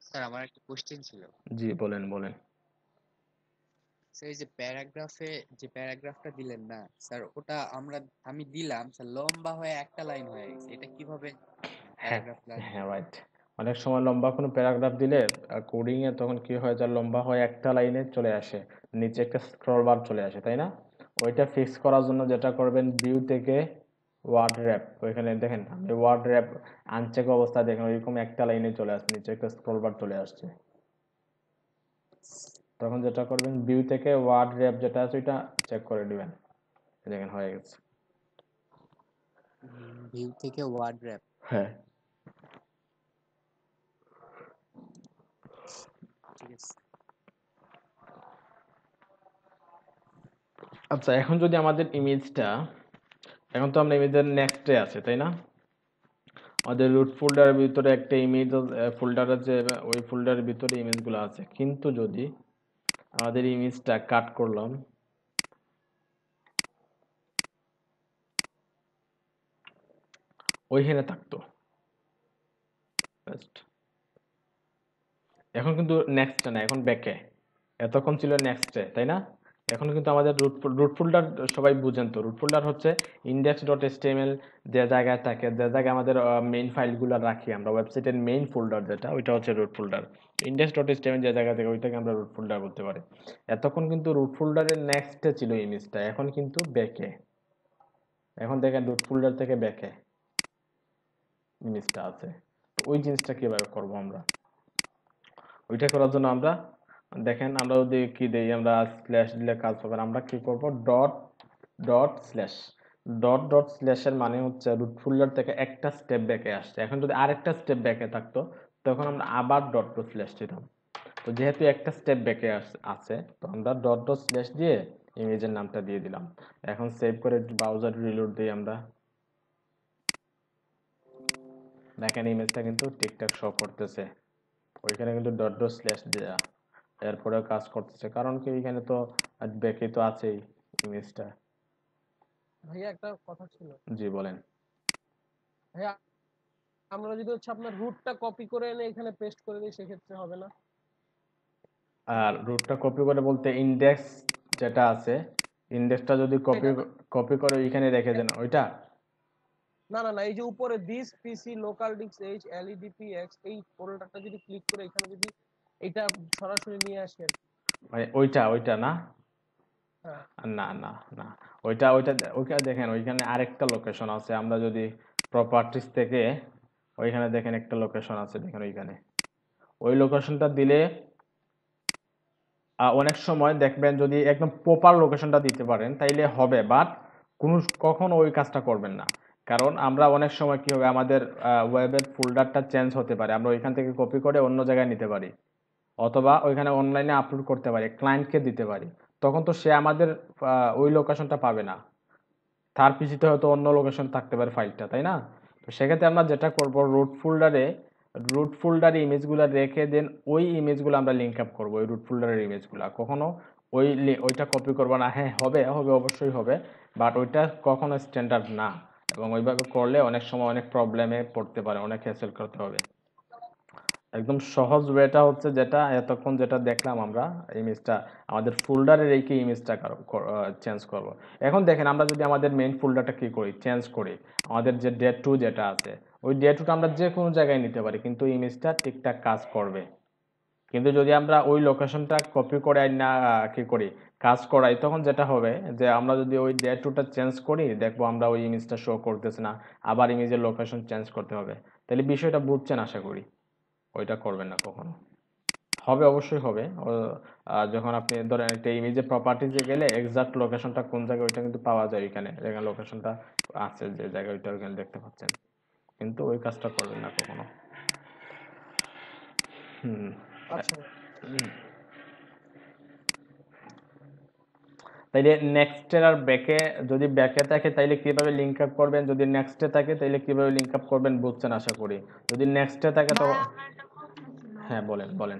স্যার আমার একটা কোশ্চেন ছিল। জি বলেন বলেন। স্যার এই যে প্যারাগ্রাফটা দিলেন না স্যার, ওটা আমি দিলাম স্যার, লম্বা হয়ে একটা লাইন হয়ে গেছে, এটা কিভাবে হ্যাঁ, প্যারাগ্রাফ লাইন? হ্যাঁ, রাইট। অনেক সময় লম্বা কোনো প্যারাগ্রাফ দিলে কোডিং এ তখন কি হয়, যায় লম্বা হয়ে একটা লাইনে চলে আসে, নিচে একটা স্ক্রল বার চলে আসে, তাই না? ওইটা ফিক্স করার জন্য যেটা করবেন, ভিউ থেকে ওয়ার্ড র্যাপ, ওইখানে দেখেন আমি ওয়ার্ড র্যাপ আনচেক অবস্থা দেখেন ওইরকম একটা লাইনে চলে আসছে, নিচে একটা স্ক্রল বার চলে আসছে। তখন যেটা করবেন, ভিউ থেকে ওয়ার্ড র্যাপ যেটা আছে ওইটা চেক করে দিবেন, দেখেন হয়ে গেছে। ভিউ থেকে ওয়ার্ড র্যাপ। হ্যাঁ। ঠিক আছে। আচ্ছা, এখন যদি আমাদের ইমেজটা, এখন তো আমরা ইমেজের নেক্সটে আছে তাই না? আমাদের রুট ফোল্ডারের ভিতরে একটা ইমেজ ফোল্ডার আছে, ওই ফোল্ডারের ভিতরে ইমেজগুলো আছে। কিন্তু যদি আমাদের ইমেজটা কাট করলাম, ওইখানে থাকতো Just। এখন কিন্তু নেক্সটে না, এখন ব্যাকে। এতক্ষণ ছিল নেক্সটে তাই না? এখন কিন্তু আমাদের রুট ফোল্ডার সবাই বুঝেন তো, রুট ফোল্ডার হচ্ছে ইন্ডেক্স ডট এচটিএমএল যে জায়গায় থাকে, যে জায়গায় আমাদের মেইন ফাইলগুলো রাখি আমরা, ওয়েবসাইটের মেইন ফোল্ডার যেটা, ওইটা হচ্ছে root folder. Index dot HTML যে জায়গা থেকে, ওইটাকে আমরা রুট ফোল্ডার বলতে পারি। এতক্ষণ কিন্তু রুট ফোল্ডারের নেক্সটে ছিল ইমেজটা, এখন কিন্তু ব্যাকে। এখন দেখেন রুট ফোল্ডার থেকে ব্যাকে ইমেজটা আছে। তো ওই জিনিসটা কিভাবে করব আমরা? ওইটা করার জন্য আমরা দেখেন, আমরা যদি কি দেই, আমরা স্ল্যাশ দিলে কাজ হবে না। আমরা কি করব, dot dot slash. Dot dot স্ল্যাশের মানে হচ্ছে রুট ফোল্ডার থেকে একটা স্টেপ ব্যাকে আসছে। এখন যদি আরেকটা স্টেপ ব্যাকে থাকতো তখন আমরা আবার ডট ডট স্ল্যাশ দিতাম। তো যেহেতু একটা স্টেপ ব্যাকে আছে তো আমরা ডট ডট স্ল্যাশ দিয়ে ইমেজের নামটা দিয়ে দিলাম। এখন সেভ করে ব্রাউজার রিলোড দিই আমরা, দেখেন ইমেজটা কিন্তু ঠিকঠাক শো করতেছে। ওইখানে কিন্তু ডট ডট স্ল্যাশ দেয়া, এরপরেও কাজ করতেছে, কারণ কি এখানে তো ব্যাকে তো আছেই ইমেজটা। ভাইয়া একটা কথা ছিল। জি বলেন। ভাইয়া আমরা যদি হচ্ছে আপনার রুটটা কপি করে এনে এখানে পেস্ট করে দিই সেক্ষেত্রে হবে না? আর রুটটা কপি করে বলতে ইন্ডেক্স যেটা আছে, ইন্ডেক্সটা যদি কপি করে এখানে রেখে দেন ওইটা? না না না, এই যে উপরে this PC local disk H LEDP X, এই ফোল্ডারটা যদি ক্লিক করে এখানে যদি এটা সরাসরি নিয়ে আসি আর কি। মানে ওইটা না? হ্যাঁ। না না না, ওইটা দেখেন ওইখানে আরেকটা লোকেশন আছে। আমরা যদি প্রপার্টিস থেকে ওইখানে দেখেন একটা লোকেশন আছে, দেখেন ওইখানে ওই লোকেশনটা দিলে অনেক সময় দেখবেন যদি একদম প্রপার লোকেশনটা দিতে পারেন তাইলে হবে, বাট কখনো ওই কাজটা করবেন না। কারণ আমরা অনেক সময় কি হবে, আমাদের ওয়েবের ফোল্ডারটা চেঞ্জ হতে পারে, আমরা ওইখান থেকে কপি করে অন্য জায়গায় নিতে পারি, অথবা ওইখানে অনলাইনে আপলোড করতে পারি, ক্লায়েন্টকে দিতে পারি। তখন তো সে আমাদের ওই লোকেশনটা পাবে না, তার পিসিতে হয়তো অন্য লোকেশন থাকতে পারে ফাইলটা, তাই না? তো সেক্ষেত্রে আমরা যেটা করব, রুট ফোল্ডারে ইমেজগুলো রেখে দেন ওই ইমেজগুলো আমরা লিঙ্ক আপ করবো, ওই রুট ফোল্ডারের ইমেজগুলো কখনো ওইটা কপি করবো না। হ্যাঁ, হবে হবে, অবশ্যই হবে, বাট ওইটা কখনো স্ট্যান্ডার্ড না, এবং ওইভাবে করলে অনেক সময় অনেক প্রবলেমে পড়তে পারে, অনেক হ্যাসেল করতে হবে। একদম সহজ ওয়েটা হচ্ছে যেটা এতক্ষণ যেটা দেখলাম আমরা, ইমেজটা আমাদের ফোল্ডারে রেখে ইমেজটা চেঞ্জ করব। এখন দেখেন, আমরা যদি আমাদের মেইন ফোল্ডারটা কি করি, চেঞ্জ করি, আমাদের যে ডে টু যেটা আছে, ওই ডে টুটা আমরা যে কোনো জায়গায় নিতে পারি, কিন্তু ইমেজটা ঠিকঠাক কাজ করবে। কিন্তু যদি আমরা ওই লোকেশনটা কপি করে না কি করি, কাজ করাই, তখন যেটা হবে যে আমরা যদি ওই ডে টুটা চেঞ্জ করি, দেখবো আমরা ওই ইমেজটা শো করতেছে না, আবার ইমেজের লোকেশন চেঞ্জ করতে হবে। তাহলে বিষয়টা বুঝছেন আশা করি। ওইটা করবেন না কখনো। হবে, অবশ্যই হবে। যখন আপনি ধরেন একটা ইমেজের প্রপার্টিজে গেলে এক্সাক্ট লোকেশনটা কোন জায়গায় ওইটা কিন্তু পাওয়া যায়, এখানে যেখানে লোকেশনটা আছে, যে জায়গায় ওইটা ওইখানে দেখতে পাচ্ছেন, কিন্তু ওই কাজটা করবেন না কখনো। আচ্ছা তাইলে নেক্সটের আর ব্যাকে, যদি ব্যাকে থাকে তাইলে কিভাবে লিঙ্ক আপ করবেন, যদি নেক্সটে থাকে তাইলে কিভাবে লিঙ্ক আপ করবেন বুঝছেন আশা করি। যদি নেক্সটে থাকে তো ভাই আমার একটা প্রশ্ন ছিল। হ্যাঁ, বলেন বলেন।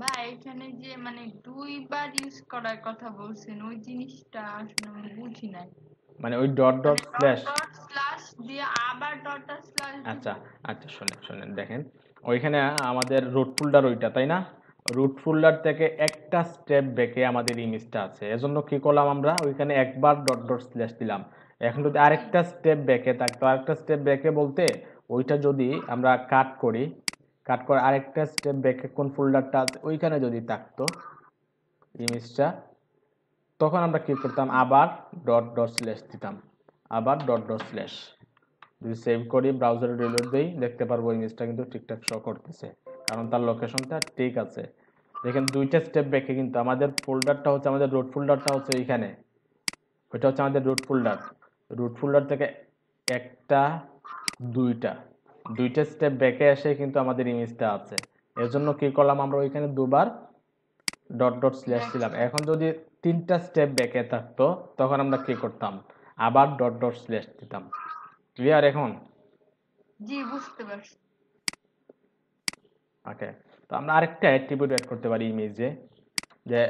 ভাই এখানে যে মানে দুইবার ইউজ করার কথা বলছেন, ওই জিনিসটা আসলে আমি বুঝি নাই। মানে ওই ডট মানে dot dot slash. Dot slash দিয়ে আবার ডট ডট স্ল্যাশ আচ্ছা দিব। আচ্ছা, শোনেন শোনেন, দেখেন ওইখানে আমাদের রুট ফোল্ডার ওইটা, তাই না? রুট ফোল্ডার থেকে একটা স্টেপ ব্যাকে আমাদের ইমেজটা আছে, এজন্য কি করলাম, আমরা ওইখানে একবার ডট ডট স্ল্যাশ দিলাম। এখন যদি জি। আরেকটা স্টেপ ব্যাকে থাকতো, আরেকটা স্টেপ ব্যাকে বলতে ওইটা যদি আমরা কাট করি, কাট করে আরেকটা স্টেপ ব্যাকে কোন ফোল্ডারটা আছে ওইখানে যদি থাকতো ইমেজটা, তখন আমরা কি করতাম, আবার ডট ডট স্ল্যাশ দিতাম, আবার ডট ডট স্ল্যাশ। যদি সেভ করি, ব্রাউজারে রিলোড দেই, দেখতে পারবো ইমেজটা কিন্তু ঠিকঠাক শো করতেছে, কারণ তার লোকেশনটা ঠিক আছে। দেখেন দুইটা স্টেপ ব্যাকে কিন্তু আমাদের ফোল্ডারটা হচ্ছে, আমাদের রুট ফোল্ডারটা হচ্ছে এইখানে, ওইটা হচ্ছে আমাদের রুট ফোল্ডার। রুট ফোল্ডার থেকে একটা, দুইটা দুইটা স্টেপ ব্যাকে এসে কিন্তু আমাদের ইমেজটা আছে। এর জন্য কি করলাম, আমরা ওইখানে দুবার ডট ডট স্ল্যাশ দিলাম। এখন যদি তিনটা স্টেপ ব্যাকে থাকতো, তখন আমরা কি করতাম, আবার ডট ডট স্ল্যাশ দিতাম। ক্লিয়ার এখন? জি, বুঝতে পারছি। ওকে, তো আমরা আরেকটা অ্যাট্রিবিউট অ্যাড করতে পারি ইমেজে, যে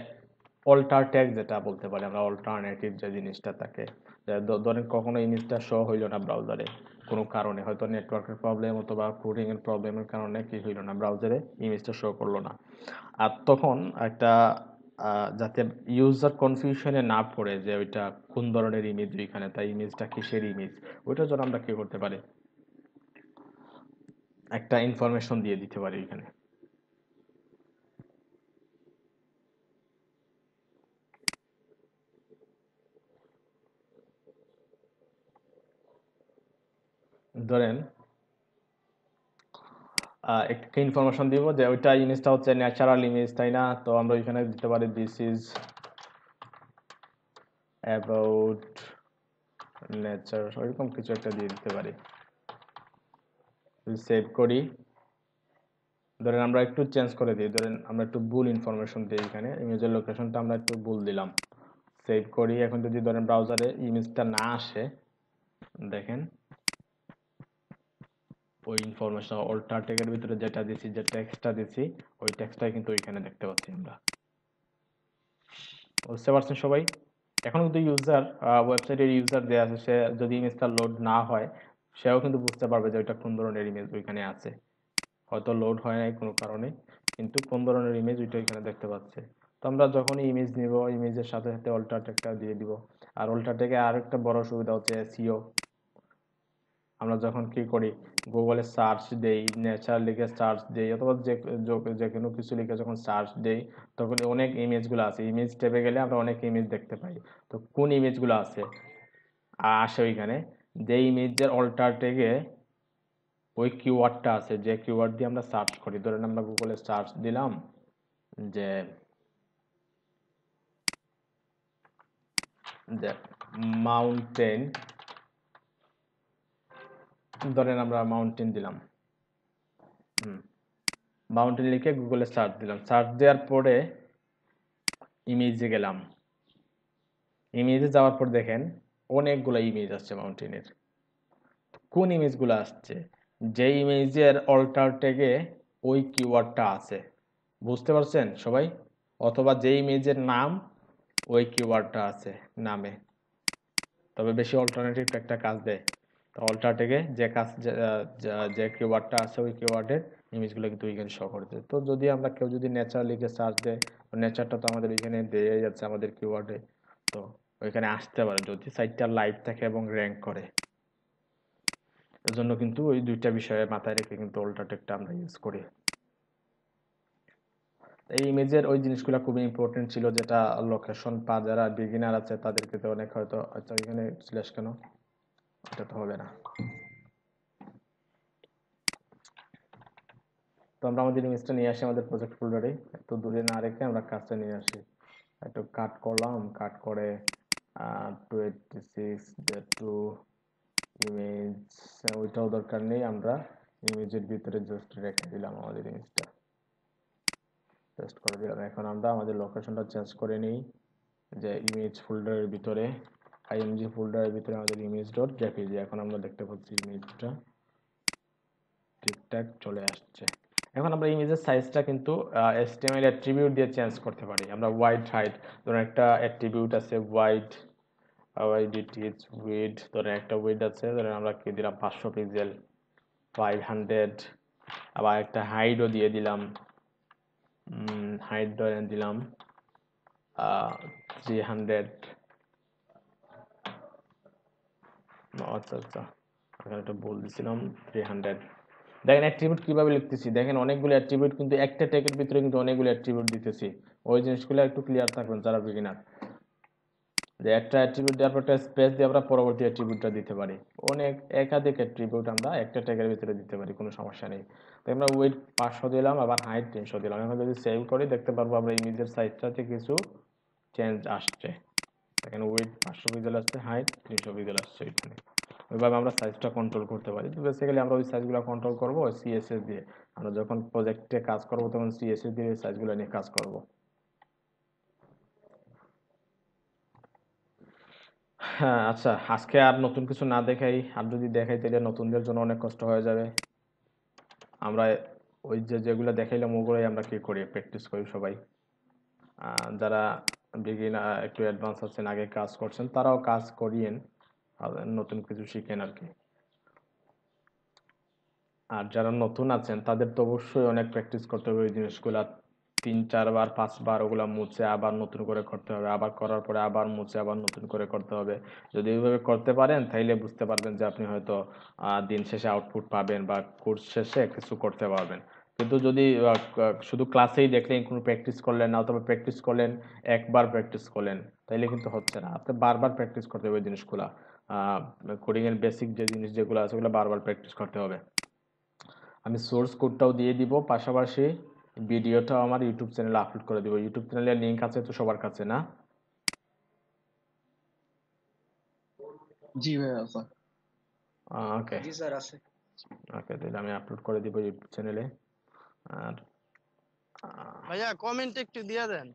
অল্টার ট্যাগ যেটা বলতে পারি আমরা, অল্টারনেটিভ যে জিনিসটা থাকে, যে ধরেন কখনো ইমেজটা শো হইলো না ব্রাউজারে, কোনো কারণে হয়তো নেটওয়ার্কের প্রবলেম অথবা কোডিং এর প্রবলেমের কারণে কি হইলো না, ব্রাউজারে ইমেজটা শো করলো না। আর তখন একটা যাতে ইউজার কনফিউশনে না পড়ে যে ওইটা কোন ধরনের ইমেজ ওইখানে, তাই ইমেজটা কিসের ইমেজ, ওইটার জন্য আমরা কি করতে পারি, একটা ইনফরমেশন দিয়ে দিতে পারি এখানে। ধরেন একটা ইনফরমেশন দিব যে ওইটা ইমেজটা হচ্ছে ন্যাচারাল ইমেজ, তাই না? তো আমরা ওইখানে দিতে পারি দিস ইজ অ্যাবাউট নেচার, ওইরকম কিছু একটা দিয়ে দিতে পারি। সেভ করি, ধরেন আমরা একটু চেঞ্জ করে দিই, ধরেন আমরা একটু ভুল ইনফরমেশন দিই, এখানে ইমেজের লোকেশনটা আমরা একটু ভুল দিলাম। সেভ করি, এখন যদি ধরেন ব্রাউজারে ইমেজটা না আসে, দেখেন ওই ইনফরমেশন অল্টার ট্যাগের ভিতরে যেটা দিছি, যে টেক্সটটা দিছি, ওই টেক্সটটাই কিন্তু ওইখানে দেখতে পাচ্ছি আমরা। বুঝতে পারছেন সবাই? এখন কিন্তু ইউজার, ওয়েবসাইটের ইউজার দেয়া আছে, সে যদি ইমেজটা লোড না হয়, সেও কিন্তু বুঝতে পারবে যে ওইটা কোন ধরনের ইমেজ ওইখানে আছে। হয়তো লোড হয় নাই কোনো কারণে, কিন্তু কোন ধরনের ইমেজ ওইটা এখানে দেখতে পাচ্ছে। তো আমরা যখনই ইমেজ নিব, ইমেজের সাথে সাথে অল্টার ট্যাগটা দিয়ে দিব। আর অল্টার ট্যাগে আর একটা বড় সুবিধা হচ্ছে এসইও। আমরা যখন কি করি, গুগলে সার্চ দেই, নেচার লিখে সার্চ দেই, অথবা যে কোনো কিছু লিখে যখন সার্চ দেই, তখন অনেক ইমেজগুলো আছে, ইমেজ ট্যাবে গেলে আমরা অনেক ইমেজ দেখতে পাই। তো কোন ইমেজগুলো আছে আসে ওইখানে, যে ইমেজের অল্টার ট্যাগে ওই কিওয়ার্ডটা আছে, যে কিওয়ার্ড দিয়ে আমরা সার্চ করি, ধরেন আমরা গুগলে সার্চ দিলাম যে মাউন্টেন ধরেন আমরা মাউন্টেন দিলাম, মাউন্টেন লিখে গুগলে সার্চ দিলাম, সার্চ দেওয়ার পরে ইমেজে গেলাম, ইমেজে যাওয়ার পর দেখেন অনেকগুলো ইমেজ আসছে মাউন্টেনের। কোন ইমেজগুলো আসছে? যে ইমেজের অল্টার ট্যাগে ওই কিওয়ার্ডটা আছে, বুঝতে পারছেন সবাই? অথবা যে ইমেজের নাম ওই কিওয়ার্ডটা আছে নামে, তবে বেশি অল্টারনেটিভ একটা কাজ দেয়। তো অল্টার ট্যাগে যে কাজ যে কিওয়ার্ডটা আছে ওই কিওয়ার্ডের ইমেজগুলো কিন্তু ওইখানে শো করে দেয়। তো যদি আমরা কেউ যদি নেচার লিখে সার্চ দেয়, নেচারটা তো আমাদের ওইখানে দিয়ে যাচ্ছে আমাদের কিওয়ার্ডে, তো ওইখানে আসতে পারে যদি সাইটটা লাইভ থাকে এবং র্যাঙ্ক করে। এজন্য কিন্তু ওই দুইটা বিষয়ে মাথায় রেখে কিন্তু অল্টার ট্যাগটা আমরা ইউজ করি। এই ইমেজের ওই জিনিসগুলো খুবই ইম্পর্টেন্ট ছিল, যেটা লোকেশন পা যারা বিগিনার আছে তাদেরকে তো অনেক হয়তো, আচ্ছা এখানে স্ল্যাশ কেন, এটা তো হবে না। তো আমরা আমাদের ইমেজটা নিয়ে আসি আমাদের প্রজেক্ট ফোল্ডারে, একটু দূরে না রেখে আমরা কাজটা নিয়ে আসি, একটু কাট করলাম, কাট করে 26 ইমেজ, ওইটাও দরকার নেই, আমরা ইমেজের ভিতরে জাস্ট রেখে দিলাম আমাদের ইমেজটা, পেস্ট করে দিলাম। এখন আমরা আমাদের লোকেশনটা চেঞ্জ করে নিই, যে ইমেজ ফোল্ডারের ভিতরে আইএমজি ফোল্ডারের ভিতরে আমাদের ইমেজ ডট জেপিজি, এখন আমরা দেখতে পাচ্ছি ইমেজটা ঠিকঠাক চলে আসছে। এখন আমরা ইমেজের সাইজটা কিন্তু HTML অ্যাট্রিবিউট দিয়ে চেঞ্জ করতে পারি। আমরা ওয়াইড হাইট, ধরুন একটা অ্যাট্রিবিউট আছে ওয়াইড, উইড, ধরেন একটা উইড আছে, ধরেন আমরা কি দিলাম 500 পিক্সেল 500, আবার একটা হাইটও দিয়ে দিলাম, হাইট ধরেন দিলাম 300, আচ্ছা আচ্ছা এখানে একটা ভুল দিছিলাম 300। দেখেন অ্যাট্রিবিউট কিভাবে লিখতেছি, দেখেন অনেকগুলো অ্যাট্রিবিউট কিন্তু একটা ট্যাগের ভিতরে কিন্তু অনেকগুলো অ্যাট্রিবিউট দিতেছি। ওই জিনিসগুলো একটু ক্লিয়ার থাকবেন যারা বিগিনার, যে একটা অ্যাট্রিবিউট দেওয়ার পর একটা স্পেস দিয়ে আমরা পরবর্তী অ্যাট্রিবিউটটা দিতে পারি। অনেক একাধিক অ্যাট্রিবিউট আমরা একটা ট্যাগের ভিতরে দিতে পারি, কোনো সমস্যা নেই। তো আমরা ওয়েট 500 দিলাম, আবার হাইট 300 দিলাম। এখন যদি সেভ করি দেখতে পারবো আমরা ইমেজের সাইজটাতে কিছু চেঞ্জ আসছে। এখানে ওয়েট 500 পিক্সেল আসছে, হাইট 300 পিক্সেল আসছে এখানে। ওইভাবে আমরা সাইজটা কন্ট্রোল করতে পারি। তো বেসিক্যালি আমরা ওই সাইজগুলো কন্ট্রোল করবো সিএসএস দিয়ে। আমরা যখন প্রজেক্টে কাজ করবো তখন সিএসএস দিয়ে ওই সাইজগুলো নিয়ে কাজ করব। হ্যাঁ আচ্ছা, আজকে আর নতুন কিছু না দেখাই, আর যদি দেখাই তাহলে নতুনদের জন্য অনেক কষ্ট হয়ে যাবে। আমরা ওই যেগুলো দেখাইলাম ওগুলোই আমরা কি করি, প্র্যাকটিস করি সবাই। যারা বিগিনার একটু অ্যাডভান্স আছেন, আগে কাজ করছেন, তারাও কাজ করিয়েন, আর নতুন কিছু শিখেন আর কি। আর যারা নতুন আছেন তাদের তো অবশ্যই অনেক প্র্যাকটিস করতে হবে ওই জিনিসগুলা, 3-4 বার 5 বার ওগুলা মুছে আবার নতুন করে করতে হবে, আবার করার পরে আবার মুছে আবার নতুন করে করতে হবে। যদি এইভাবে করতে পারেন তাইলে বুঝতে পারবেন যে আপনি হয়তো দিন শেষে আউটপুট পাবেন বা কোর্স শেষে কিছু করতে পারবেন। কিন্তু যদি শুধু ক্লাসেই দেখলেন, কোনো প্র্যাকটিস করলেন না, অথবা প্র্যাকটিস করলেন একবার প্র্যাকটিস করলেন, তাইলে কিন্তু হচ্ছে না। আপনি বারবার প্র্যাকটিস করতে হবে ওই জিনিসগুলা, কোডিং এর বেসিক যে জিনিস যেগুলো আছে ওগুলো বারবার প্র্যাকটিস করতে হবে। আমি সোর্স কোডটাও দিয়ে দিব, পাশাপাশি ভিডিওটাও আমার ইউটিউব চ্যানেলে আপলোড করে দিব। ইউটিউব চ্যানেলের লিংক আছে তো সবার কাছে না? জি ভাই আছে। ওকে জি স্যার আছে। ওকে, তাহলে আমি আপলোড করে দিব ইউটিউব চ্যানেলে। আর ভাইয়া কমেন্ট একটু দিয়ে দেন।